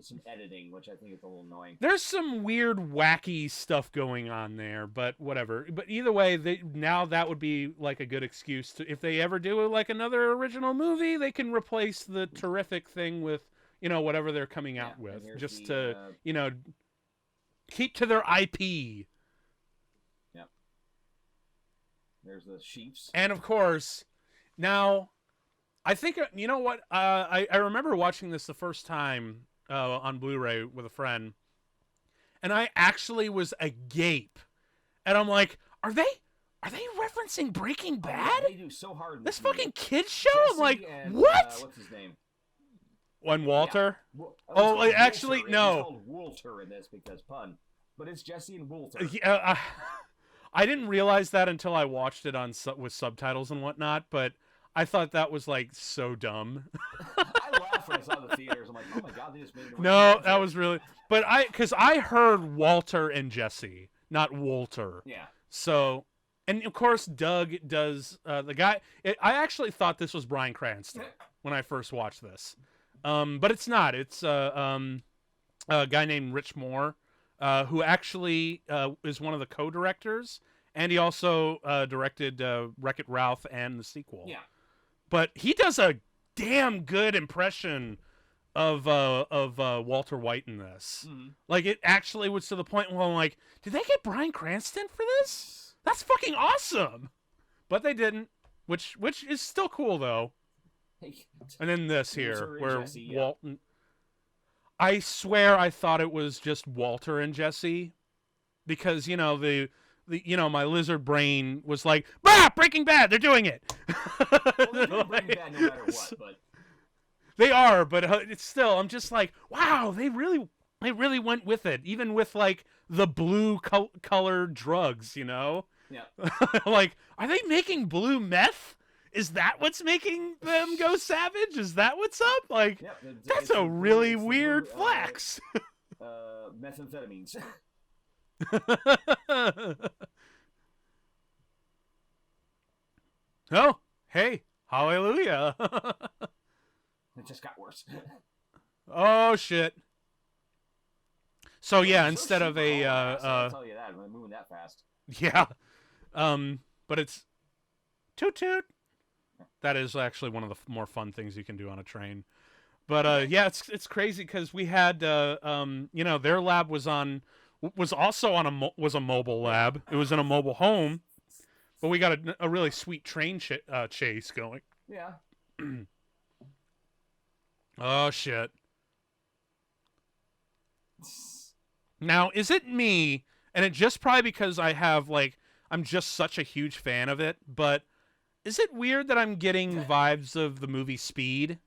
some editing, which I think is a little annoying. There's some weird, wacky stuff going on there, but whatever. But either way, now that would be like a good excuse to, if they ever do like another original movie, they can replace the terrific thing with, whatever they're coming out with, just to, keep to their IP. Yep. There's the Chiefs. And of course, now, I think, you know what? I remember watching this the first time on Blu-ray with a friend, and I actually was agape. And I'm like, are they referencing Breaking Bad? Oh, yeah, they do so hard. This fucking kids show? Jesse I'm like, and, what? What's his name? One Walter? Yeah. Actually, Walter. no. It's called Walter in this because pun. But it's Jesse and Walter. Yeah, I didn't realize that until I watched it with subtitles and whatnot, but I thought that was like so dumb. I laughed when I saw the theaters. I'm like, oh my god, they just made it. No, that was really. But because I heard Walter and Jesse, not Walter. Yeah. So, and of course, Doug does the guy. I actually thought this was Bryan Cranston when I first watched this, but it's not. It's a guy named Rich Moore, who actually is one of the co-directors, and he also directed Wreck-It Ralph and the sequel. Yeah. But he does a damn good impression of Walter White in this. Mm-hmm. Like, it actually was to the point where I'm like, did they get Bryan Cranston for this? That's fucking awesome. But they didn't, which is still cool though. And then this here, where Jesse, Walton. I swear I thought it was just Walter and Jesse, because the my lizard brain was like, Breaking Bad, they're doing it. Well, they're doing Breaking Bad no matter what, but they are, but it's still, I'm just like, wow, they really went with it, even with like the blue colored drugs, Yeah. Like, are they making blue meth? Is that what's making them go savage? Is that what's up? Like, that's a really weird flex. Methamphetamines. Oh, hey, hallelujah. It just got worse. Oh, shit. So, yeah, So instead of a... I'll tell you that, I'm moving that fast. Yeah. But it's... Toot toot. That is actually one of the more fun things you can do on a train. But, yeah, it's crazy because we had, their lab was on was also on was a mobile lab. It was in a mobile home, but we got a really sweet train chase going. Yeah. Oh shit. Now, is it me, and it just probably because I'm just such a huge fan of it, but is it weird that I'm getting vibes of the movie Speed?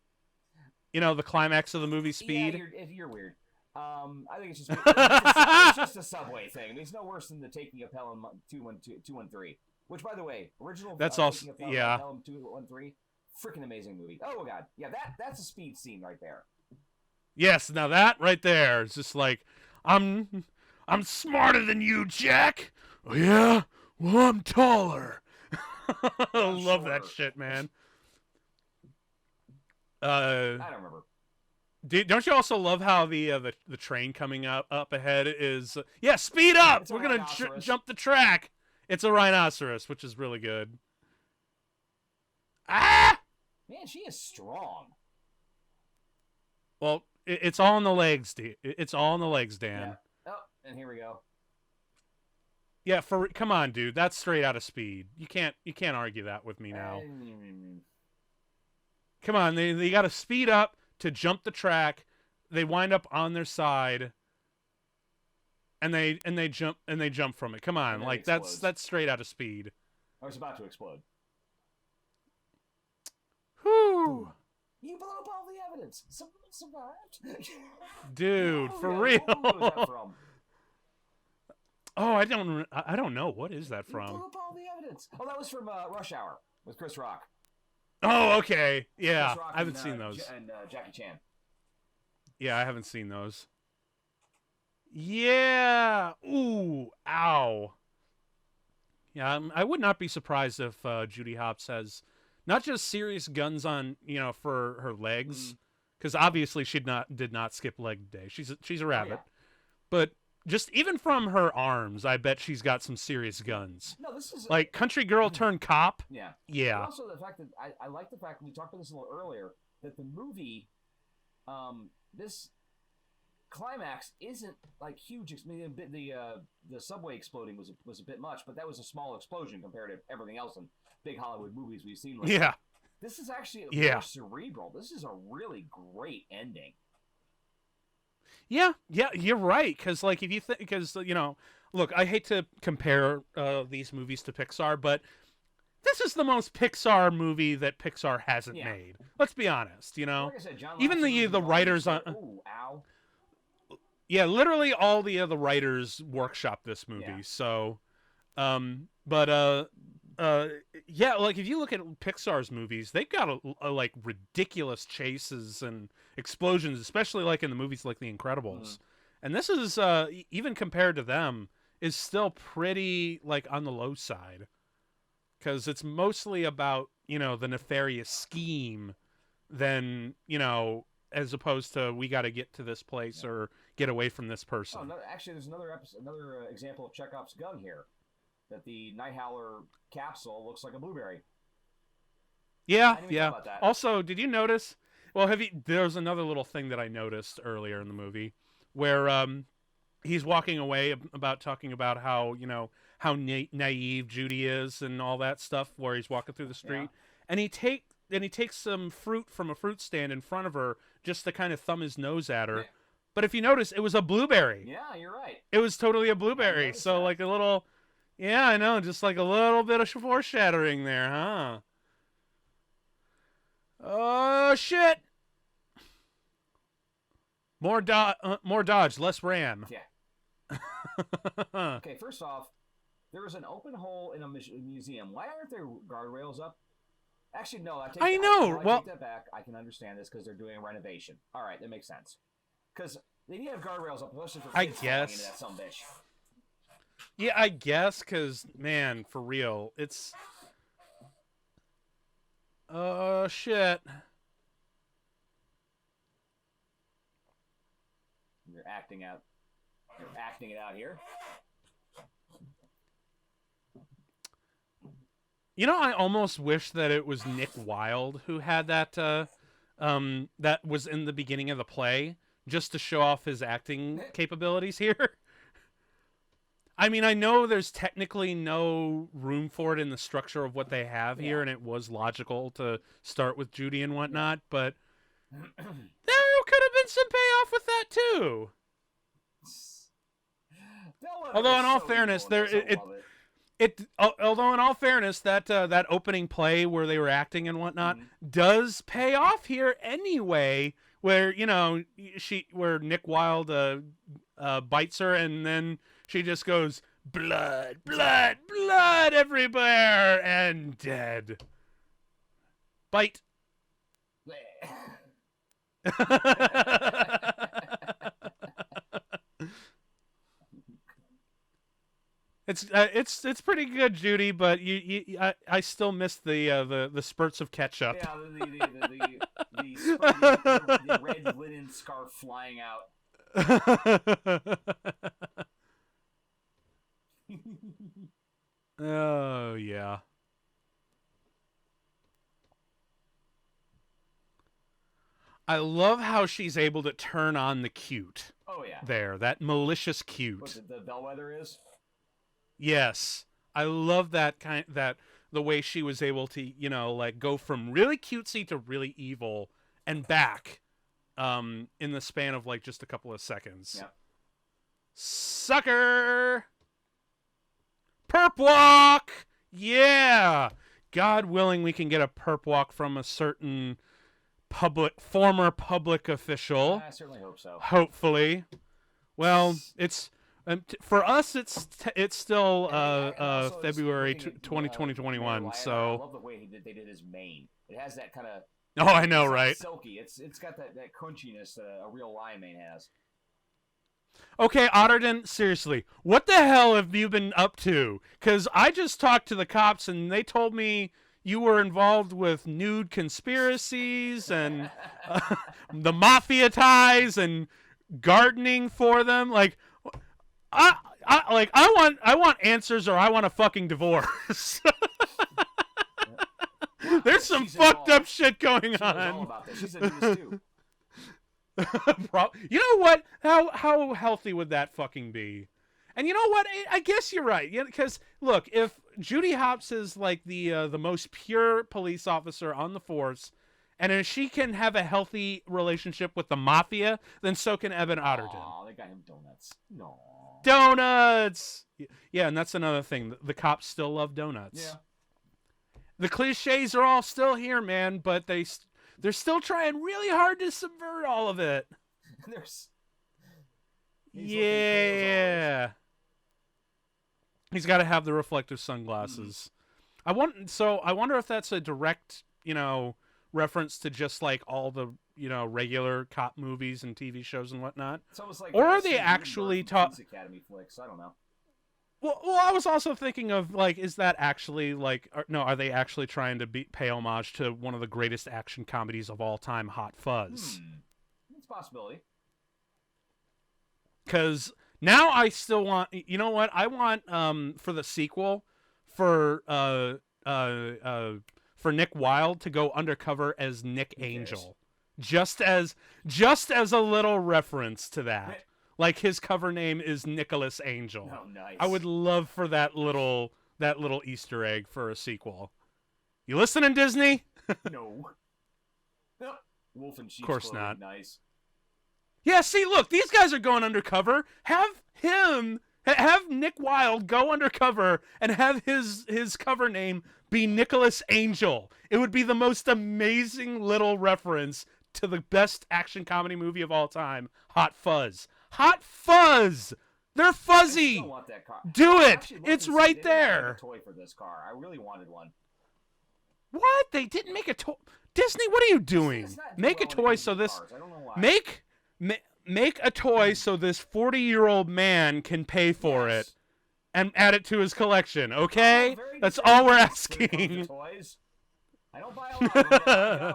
You know, the climax of the movie Speed? Yeah, you're weird. I think it's just a subway thing. I mean, it's no worse than the Taking of Pelham 213. Which, by the way, original That's also, Taking of Pelham, yeah. Pelham 213, freaking amazing movie. Oh, God. Yeah, that's a Speed scene right there. Yes, now that right there is just like, I'm smarter than you, Jack. Oh, yeah? Well, I'm taller. I love that shit, man. I don't remember. Don't you also love how the train coming up ahead is speed up? We're gonna jump the track. It's a rhinoceros, which is really good. Ah! Man, she is strong. Well, it's all in the legs, it's all in the legs, Dan. Yeah. Oh, and here we go. Yeah, come on, dude. That's straight out of Speed. You can't argue that with me now. Come on, they got to speed up to jump the track. They wind up on their side, and they jump from it. Come on, like that's straight out of Speed. I was about to explode. Whew. You blew up all the evidence. Someone survived. Dude, for real. What movie was that from? Oh, I don't know. What is that from? You blew up all the evidence. Oh, that was from Rush Hour with Chris Rock. Oh, okay. Yeah, I haven't seen those. And Jackie Chan. Yeah, I haven't seen those. Yeah. Ooh. Ow. Yeah, I would not be surprised if Judy Hopps has not just serious guns on, for her legs, because obviously she did not skip leg day. She's a rabbit, but just even from her arms, I bet she's got some serious guns. No, this is like country girl turned cop. Yeah. Yeah. But also the fact that I like the fact, we talked about this a little earlier, that the movie, this climax isn't like huge. I mean, the subway exploding was a bit much, but that was a small explosion compared to everything else in big Hollywood movies we've seen. Yeah. This is actually more cerebral. This is a really great ending. Yeah, you're right. Because like if you think, look, I hate to compare these movies to Pixar, but this is the most Pixar movie that Pixar hasn't made. Let's be honest. Like I said, even the writers on. Ooh, ow. Yeah, literally all the other writers workshop this movie. Yeah. So, yeah, like if you look at Pixar's movies, they've got a like ridiculous chases and explosions, especially like in the movies like The Incredibles. And this is even compared to them is still pretty like on the low side, because it's mostly about the nefarious scheme than as opposed to we got to get to this place or get away from this person. Oh, no, actually, there's another example of Chekhov's gun here. That the Night Howler capsule looks like a blueberry. Yeah. Also, did you notice? Well, there's another little thing that I noticed earlier in the movie where he's walking away talking about how how naive Judy is and all that stuff. Where he's walking through the street and he takes some fruit from a fruit stand in front of her just to kind of thumb his nose at her. But if you notice, it was a blueberry. Yeah, you're right. It was totally a blueberry. So that. Like a little. Yeah, I know, just like a little bit of foreshadowing there, huh? Oh, shit! More dodge, less ram. Yeah. Okay, first off, there is an open hole in a museum. Why aren't there guardrails up? Actually, no, I take that back. I can understand this because they're doing a renovation. All right, that makes sense. Because they need to have guardrails up, especially for kids falling into that son of a bitch. Yeah, I guess, because, man, for real, it's... Oh, shit. You're acting it out here. I almost wish that it was Nick Wilde who had that, that was in the beginning of the play, just to show off his acting capabilities here. I mean, I know there's technically no room for it in the structure of what they have here, and it was logical to start with Judy and whatnot, but there could have been some payoff with that too. Although, in all fairness, although in all fairness, that opening play where they were acting and whatnot does pay off here anyway. Where where Nick Wilde bites her, and then she just goes blood, blood, blood everywhere, and dead. Bite. It's pretty good, Judy, but I still miss the spurts of ketchup. Yeah, the red linen scarf flying out. Oh yeah. I love how she's able to turn on the cute. Oh yeah. There, that malicious cute. What the bellwether is? Yes, I love that the way she was able to, like go from really cutesy to really evil and back, in the span of like just a couple of seconds. Yeah. Sucker. Perp walk. Yeah. God willing, we can get a perp walk from a certain former public official. I certainly hope so. Hopefully. Well, it's. For us, it's still February 2021. So I love the way they did his mane. It has that kind of. Oh, I know, right? Silky. It's got that crunchiness that a real lion mane has. Okay, Otterden, seriously, what the hell have you been up to? Because I just talked to the cops and they told me you were involved with nude conspiracies and the mafia ties and gardening for them. Like. I want answers, or I want a fucking divorce. There's some fucked up shit going on. She's in news too. You know what? How healthy would that fucking be? And you know what? I guess you're right. Because look, if Judy Hopps is like the most pure police officer on the force, and if she can have a healthy relationship with the mafia, then so can Evan Otterden. Oh, they got him donuts. No. Donuts! Yeah, and that's another thing. The cops still love donuts. Yeah. The cliches are all still here, man, but they're still trying really hard to subvert all of it. Yeah. He's got to have the reflective sunglasses. I wonder if that's a direct, reference to just like all the regular cop movies and TV shows and whatnot. It's almost like, or are they actually Academy flicks? I don't know. Well, I was also thinking of like, is that actually like, are they actually trying to pay homage to one of the greatest action comedies of all time, Hot Fuzz? It's a possibility. Because now I still want, what I want for the sequel for Nick Wilde to go undercover as Nick Angel. Just as a little reference to that. Like his cover name is Nicholas Angel. Oh, nice. I would love for that little Easter egg for a sequel. You listening, Disney? No. Wolf and sheep's of course clothing, not. Nice. Yeah, see, look, these guys are going undercover. Have Nick Wilde go undercover and have his cover name be Nicholas Angel. It would be the most amazing little reference to the best action comedy movie of all time, Hot Fuzz. Hot Fuzz! They're fuzzy! I still want that car. Do it! It's right there! A toy for this car. I really wanted one. What? They didn't make a toy? Disney, what are you doing? Make a toy so this... I don't know why. Make a toy so this 40-year-old man can pay for it and add it to his collection, okay? That's all we're asking. Toys. I don't buy a lot of them.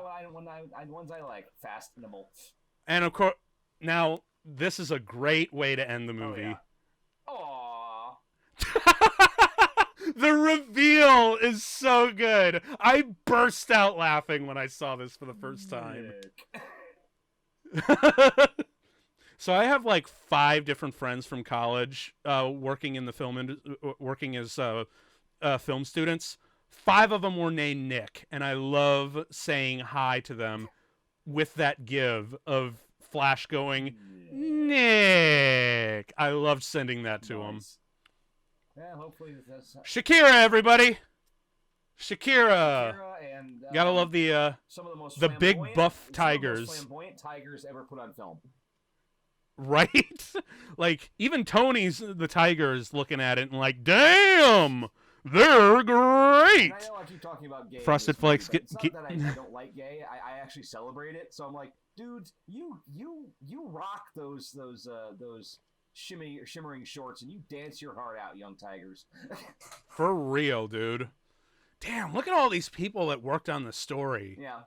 Ones I like. Fashionable. And of course, now, this is a great way to end the movie. Oh, yeah. The reveal is so good. I burst out laughing when I saw this for the first time. So I have like 5 different friends from college working in the working as film students. 5 of them were named Nick, and I love saying hi to them with that give of Flash going, Nick. I loved sending that to him. Yeah, hopefully that's Shakira, everybody. Shakira. and Gotta love the some of the most big buff tigers. Some of the most flamboyant tigers ever put on film. Right? Like, even Tony's the tiger is looking at it and like, damn, they're great. And I know I keep talking about gay. Frosted Flakes. It's not that I don't like gay. I actually celebrate it. So I'm like, dude, you rock those shimmering shorts and you dance your heart out, young tigers. For real, dude. Damn, look at all these people that worked on the story. Yeah.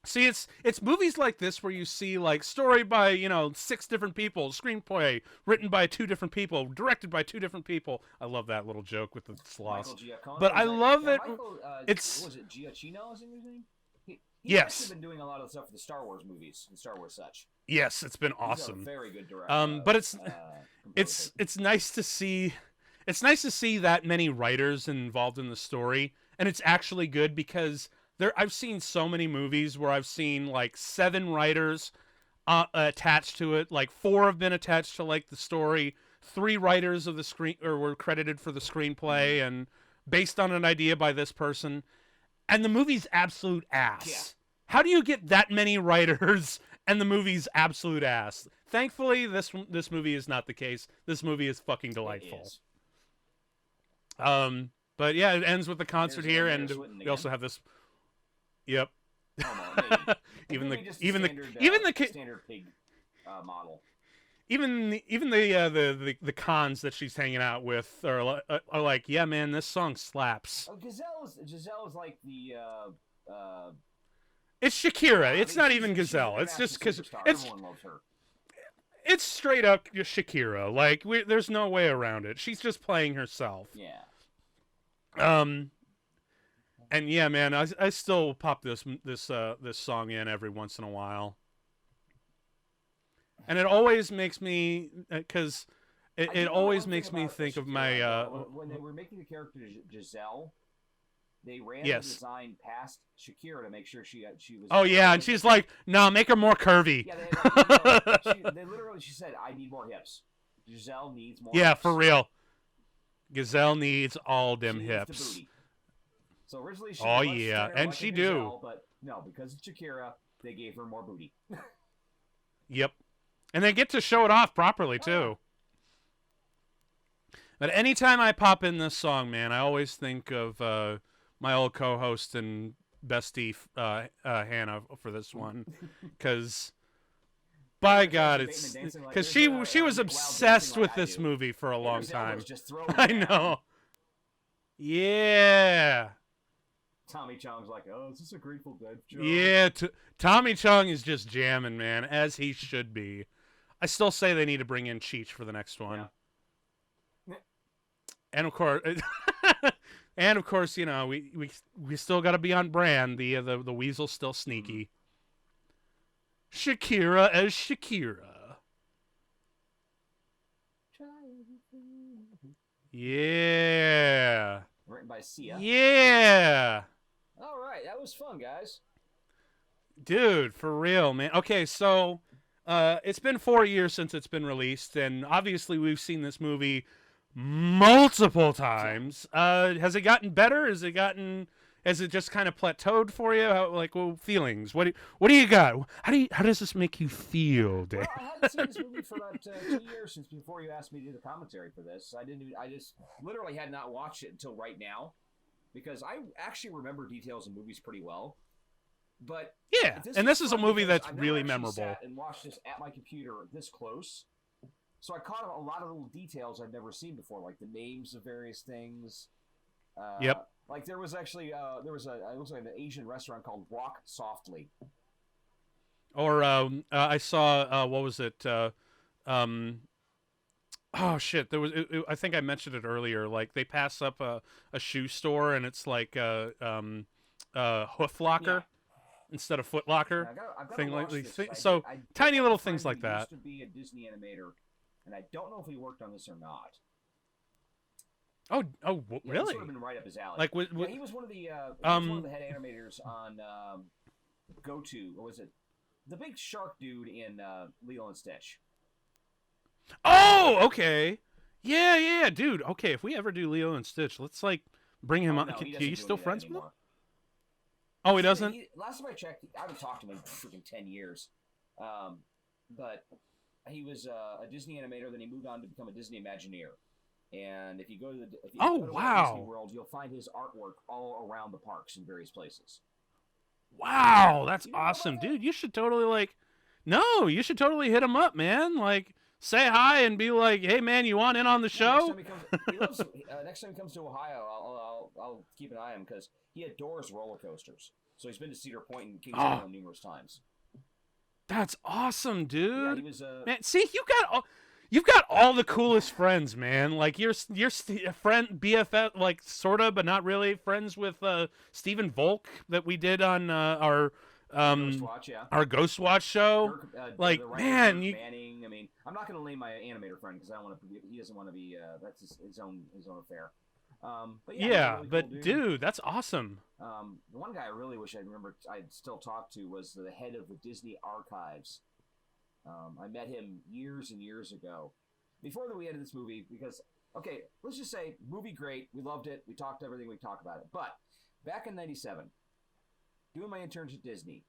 See, it's movies like this where you see like story by 6 different people, screenplay written by 2 different people, directed by 2 different people. I love that little joke with the sloths. But I love it. It's was it Giacchino? Is his name? He's yes. actually been doing a lot of the stuff for the Star Wars movies and Star Wars such. Yes, it's been awesome. He's a very good director. But it's nice to see. It's nice to see that many writers involved in the story, and it's actually good because I've seen so many movies where I've seen like 7 writers attached to it. Like 4 have been attached to like the story. 3 writers of the screen or were credited for the screenplay and based on an idea by this person. And the movie's absolute ass. Yeah. How do you get that many writers and the movie's absolute ass? Thankfully, this movie is not the case. This movie is fucking delightful. But yeah, it ends with the concert here, and we also have this. Yep. even the standard pig model. Even the cons that she's hanging out with are like, yeah, man, this song slaps. Oh, Giselle is like the. It's Shakira. It's not even Giselle. It's just because everyone loves her. It's straight up just Shakira. Like there's no way around it. She's just playing herself. Yeah. And yeah, man, I still pop this song in every once in a while, and it always makes me because it always makes me think of my when they were making the character Giselle, they ran yes. the design past Shakira to make sure she was. Oh yeah, and she's like, no, make her more curvy. Yeah, she said, I need more hips. Giselle needs more. Yeah, hips. for real. Giselle needs all them hips. So originally she and like she Giselle, but no, because of Shakira, they gave her more booty. Yep. And they get to show it off properly too. But anytime I pop in this song, man, I always think of my old co-host and bestie Hannah for this one, because by God, it's because she was obsessed with this movie for a long time. I know. Yeah. Tommy Chong's like, oh, is this a Grateful Dead joke? Yeah, Tommy Chong is just jamming, man, as he should be. I still say they need to bring in Cheech for the next one. Yeah. And of course, we still got to be on brand. The weasel's still sneaky. Shakira as Shakira. Yeah. Written by Sia. Yeah. All right, that was fun, guys. Dude, for real, man. Okay, so it's been 4 years since it's been released, and obviously we've seen this movie multiple times. Has it gotten better? Has it just kind of plateaued for you? Feelings. What do you got? How does this make you feel, Dave? Well, I hadn't seen this movie for about 2 years since before you asked me to do the commentary for this. I just literally had not watched it until right now, because I actually remember details in movies pretty well. But yeah, this is a movie that's really memorable. Sat and watched this at my computer this close, so I caught a lot of little details I've never seen before, like the names of various things. Yep. Like there was actually it looks like an Asian restaurant called Walk Softly. Or I saw what was it? Oh shit! There was. I think I mentioned it earlier. Like they pass up a shoe store and it's like a Hoof Locker. instead of Foot Locker. I've got to Thing like watch this. so I tiny have little a friend things like who that. used to be a Disney animator, and I don't know if he worked on this or not. Oh, Yeah, really? this would have been right up his alley. Like, yeah, he was one of the head animators on Go To, or was it the big shark dude in Lilo and Stitch? oh, okay, yeah, dude. Okay, if we ever do Leo and Stitch, let's like bring him on. No, Can he you doesn't do still any of that friends with him? anymore. Oh, he doesn't. Last time I checked, I haven't talked to him in freaking 10 years. But he was a Disney animator. Then he moved on to become a Disney Imagineer. And if you go to go to Walt Disney World, you'll find his artwork all around the parks in various places. Wow, that's awesome, dude. You should totally like. No, you should totally hit him up, man. Like, say hi and be like, "Hey, man, you want in on the show?" Next time he comes to Ohio, I'll keep an eye on him because he adores roller coasters. So he's been to Cedar Point and Kings Island numerous times. That's awesome, dude. Yeah, he was. Man, see, you've got all the coolest friends, man. Like you're friend BFF, like sorta, but not really friends with Stephen Volk that we did on our Ghost Watch, yeah. Our Ghost Watch show. Like, man, Manning. I mean, I'm not going to name my animator friend because I don't want to. He doesn't want to be. That's his own affair. But yeah, really but cool dude, that's awesome. The one guy I really wish I'd still talk to was the head of the Disney Archives. I met him years and years ago, before we ended this movie. Because okay, let's just say movie great. We loved it. We talked everything we talked about it. But back in '97, doing my internship at Disney.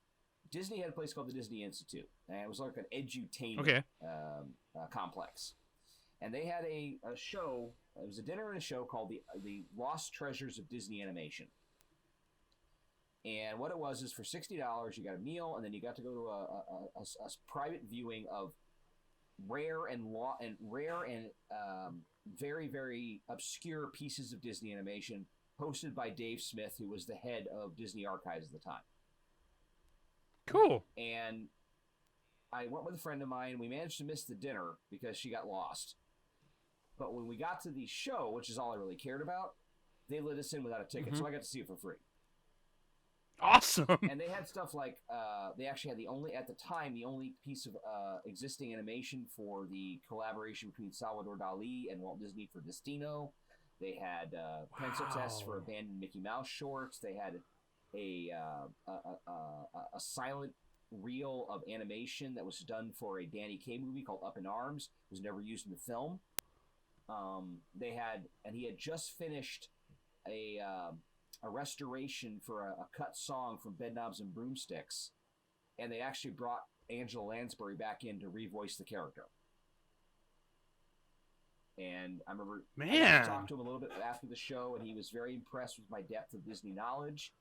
Disney had a place called the Disney Institute, and it was like an edutainment complex. And they had a show. It was a dinner and a show called the Lost Treasures of Disney Animation. And what it was is for $60, you got a meal, and then you got to go to a private viewing of rare and very, very obscure pieces of Disney animation, hosted by Dave Smith, who was the head of Disney Archives at the time. Cool. And I went with a friend of mine. We managed to miss the dinner because she got lost. But when we got to the show, which is all I really cared about, they let us in without a ticket, so I got to see it for free. Awesome. And they had stuff like they actually had the only piece of existing animation for the collaboration between Salvador Dali and Walt Disney for Destino. They had pencil tests for abandoned Mickey Mouse shorts. They had a silent reel of animation that was done for a Danny Kaye movie called Up in Arms. It was never used in the film. He had just finished a restoration for a cut song from Bedknobs and Broomsticks, and they actually brought Angela Lansbury back in to revoice the character. And I remember I talked to him a little bit after the show, and he was very impressed with my depth of Disney knowledge.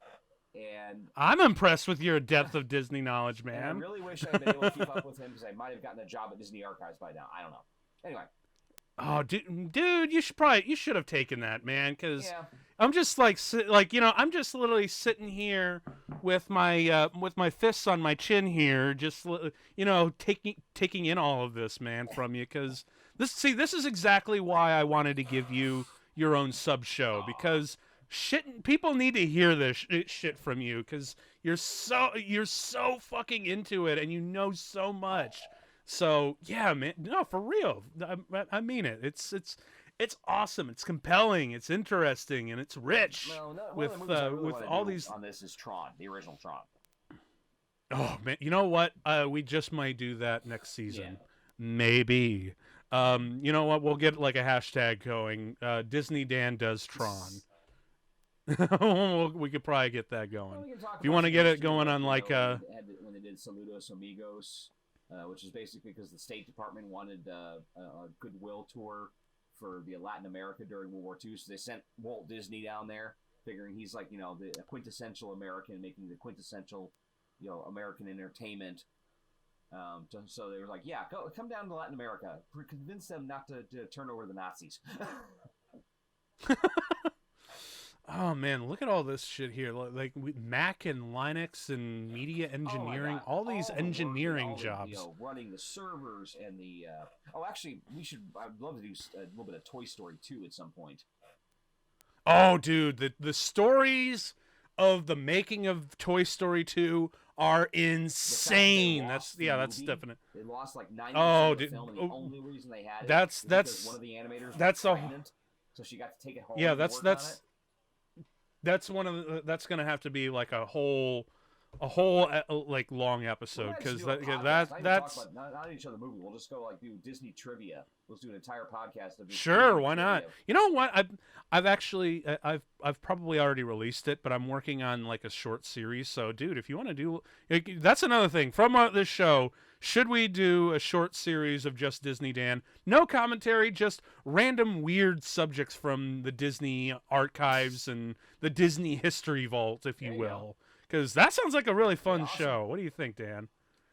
And I'm impressed with your depth of Disney knowledge, man. And I really wish I had been able to keep up with him because I might have gotten a job at Disney Archives by now. I don't know. Anyway. Oh, dude, you should have taken that, man. Because I'm just I'm just literally sitting here with my fists on my chin here, just taking in all of this, man, from you. Because this is exactly why I wanted to give you your own sub show, because people need to hear this shit from you, because you're so fucking into it and you know so much. So yeah, man, no, for real. I mean it. It's awesome. It's compelling. It's interesting, and it's rich with all these. On this is Tron, the original Tron. Oh man, you know what? We just might do that next season, maybe. You know what? We'll get like a hashtag going. Disney Dan does Tron. We could probably get that going. If you want to get it going on when they did Saludos Amigos. Which is basically because the State Department wanted a goodwill tour for the Latin America during World War II, so they sent Walt Disney down there, figuring he's like the quintessential American, making the quintessential American entertainment. So they were like, yeah, come down to Latin America, convince them not to turn over the Nazis. Oh man, look at all this shit here. Like Mac and Linux and media engineering, all these engineering jobs. Running the servers and the. Actually, I'd love to do a little bit of Toy Story 2 at some point. Oh, dude, the stories of the making of Toy Story 2 are insane. That's definite. They lost like 90% Oh, of the dude, film, and the only reason they had it that's was because one of the animators was pregnant, so she got to take it home and work on it. That's one of the, that's gonna have to be like a whole like long episode, because that's talk about not each other movie. We'll just go like do Disney trivia. Let's do an entire podcast of sure, Disney why trivia. not? You know what? I've actually I've probably already released it, but I'm working on like a short series. So, dude, if you want to do, that's another thing from this show. Should we do a short series of just Disney Dan? No commentary, just random weird subjects from the Disney archives and the Disney history vault, if you will. Because that sounds like a really fun show. What do you think, Dan?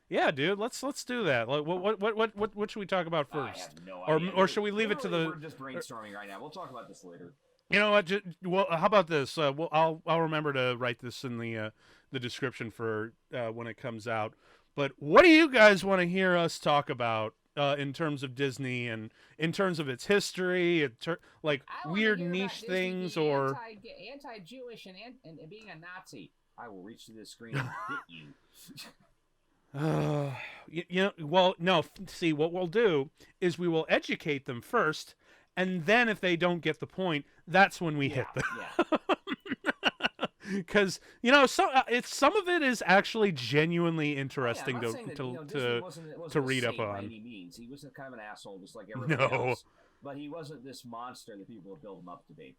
Yeah, dude, let's do that. Like, what should we talk about first? I have no idea. Or should we leave it to the? We're just brainstorming right now. We'll talk about this later. You know what? Well, how about this? I'll remember to write this in the description for when it comes out. But what do you guys want to hear us talk about in terms of Disney and in terms of its history, like weird niche things, or anti-Jewish and being a Nazi? I will reach to this screen and hit you. Well, no. See, what we'll do is we will educate them first, and then if they don't get the point, that's when we hit them. Because some of it is actually genuinely interesting to read up on. By any means, he was kind of an asshole, just like everybody else. But he wasn't this monster that people have built him up to be.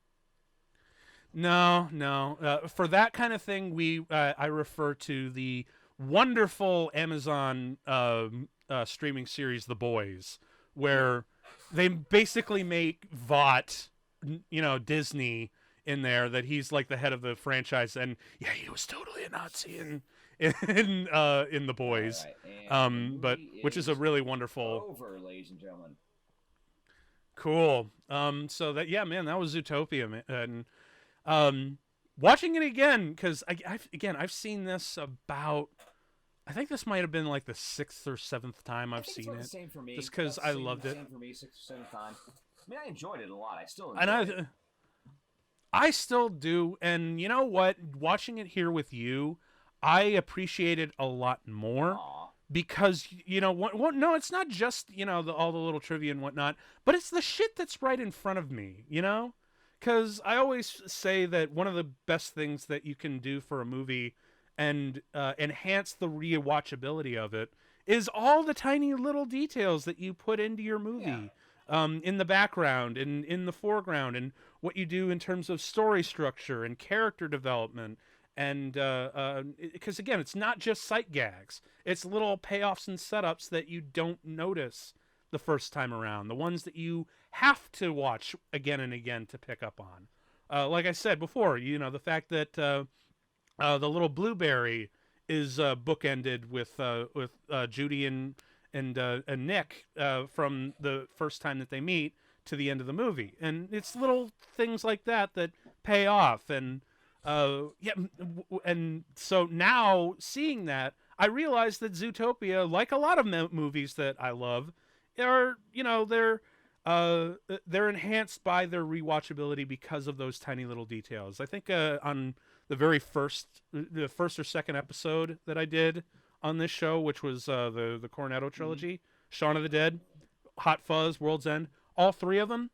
No. For that kind of thing, I refer to the wonderful Amazon streaming series, The Boys, where they basically make Vought, Disney in there, that he's like the head of the franchise, and yeah, he was totally a Nazi in The Boys, right. But which is a really wonderful. Over, ladies and gentlemen. Cool. So that that was Zootopia, and watching it again, because I've seen this about. I think this might have been like the 6th or 7th time I've seen it. Same for me. Just because I loved it. Same for me, 6th or 7th time. I mean, I enjoyed it a lot. I still enjoy it. I still do, and you know what? Watching it here with you, I appreciate it a lot more. Aww. Because no, it's not just all the little trivia and whatnot, but it's the shit that's right in front of me. Because I always say that one of the best things that you can do for a movie and enhance the rewatchability of it is all the tiny little details that you put into your movie. In the background and in the foreground, and what you do in terms of story structure and character development. And because again, it's not just sight gags, it's little payoffs and setups that you don't notice the first time around, the ones that you have to watch again and again to pick up on. Like I said before, the fact that the little blueberry is bookended with Judy and Nick from the first time that they meet to the end of the movie, and it's little things like that that pay off. And and so now seeing that, I realize that Zootopia, like a lot of movies that I love, are they're enhanced by their rewatchability because of those tiny little details. I think on the first or second episode that I did on this show, which was the Cornetto trilogy, Shaun of the Dead, Hot Fuzz, World's End, all three of them,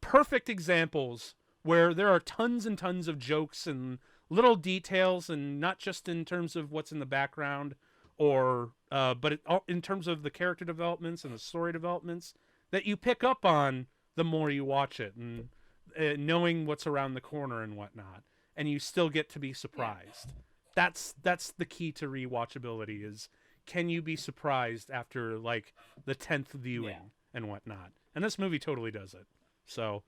perfect examples where there are tons and tons of jokes and little details, and not just in terms of what's in the background, but in terms of the character developments and the story developments that you pick up on the more you watch it, and knowing what's around the corner and whatnot, and you still get to be surprised. That's the key to rewatchability, is can you be surprised after like the 10th viewing and whatnot? And this movie totally does it. So,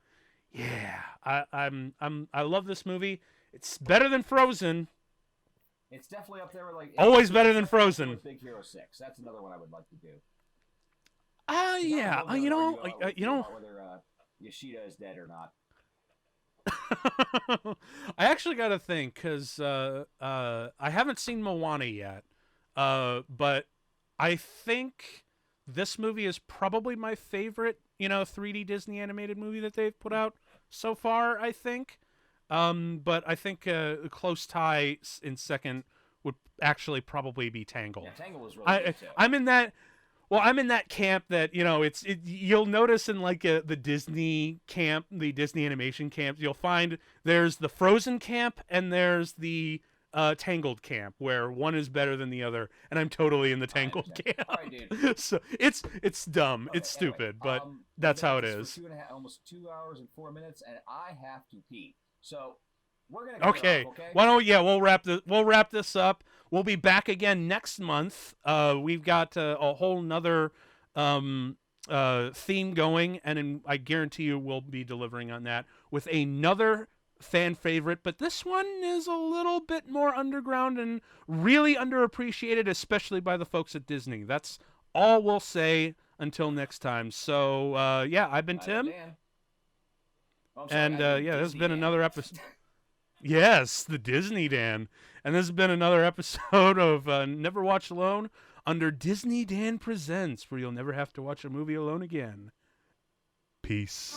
yeah, I love this movie. It's better than Frozen. It's definitely up there with like always better than Frozen. Big Hero 6. That's another one I would like to do. Yeah, whether Yoshida is dead or not. I actually got to think, because I haven't seen Moana yet, but I think this movie is probably my favorite, 3D Disney animated movie that they've put out so far, I think. But I think a close tie in second would actually probably be Yeah, Tangled. Tangle was really I good too. I'm in that. Well, I'm in that camp that you'll notice in like the Disney camp, the Disney animation camp, you'll find there's the Frozen camp and there's the Tangled camp where one is better than the other, and I'm totally in the I Tangled understand. All right, dude. camp. So it's dumb, Okay. it's Anyway, stupid, but we've that's been how at it this for is. almost 2 hours and 4 minutes, and I have to pee. So we're gonna cut it off. Okay. Okay. Why don't yeah, we'll wrap this up. We'll be back again next month. We've got a whole nother theme going, and I guarantee you we'll be delivering on that with another fan favorite. But this one is a little bit more underground and really underappreciated, especially by the folks at Disney. That's all we'll say until next time. So yeah, I've been I've been Tim, Dan. Oh, I'm sorry. and I've been yeah, this has Disney been Dan. another episode. Yes, the Disney Dan. And this has been another episode of Never Watch Alone under Disney Dan Presents, where you'll never have to watch a movie alone again. Peace.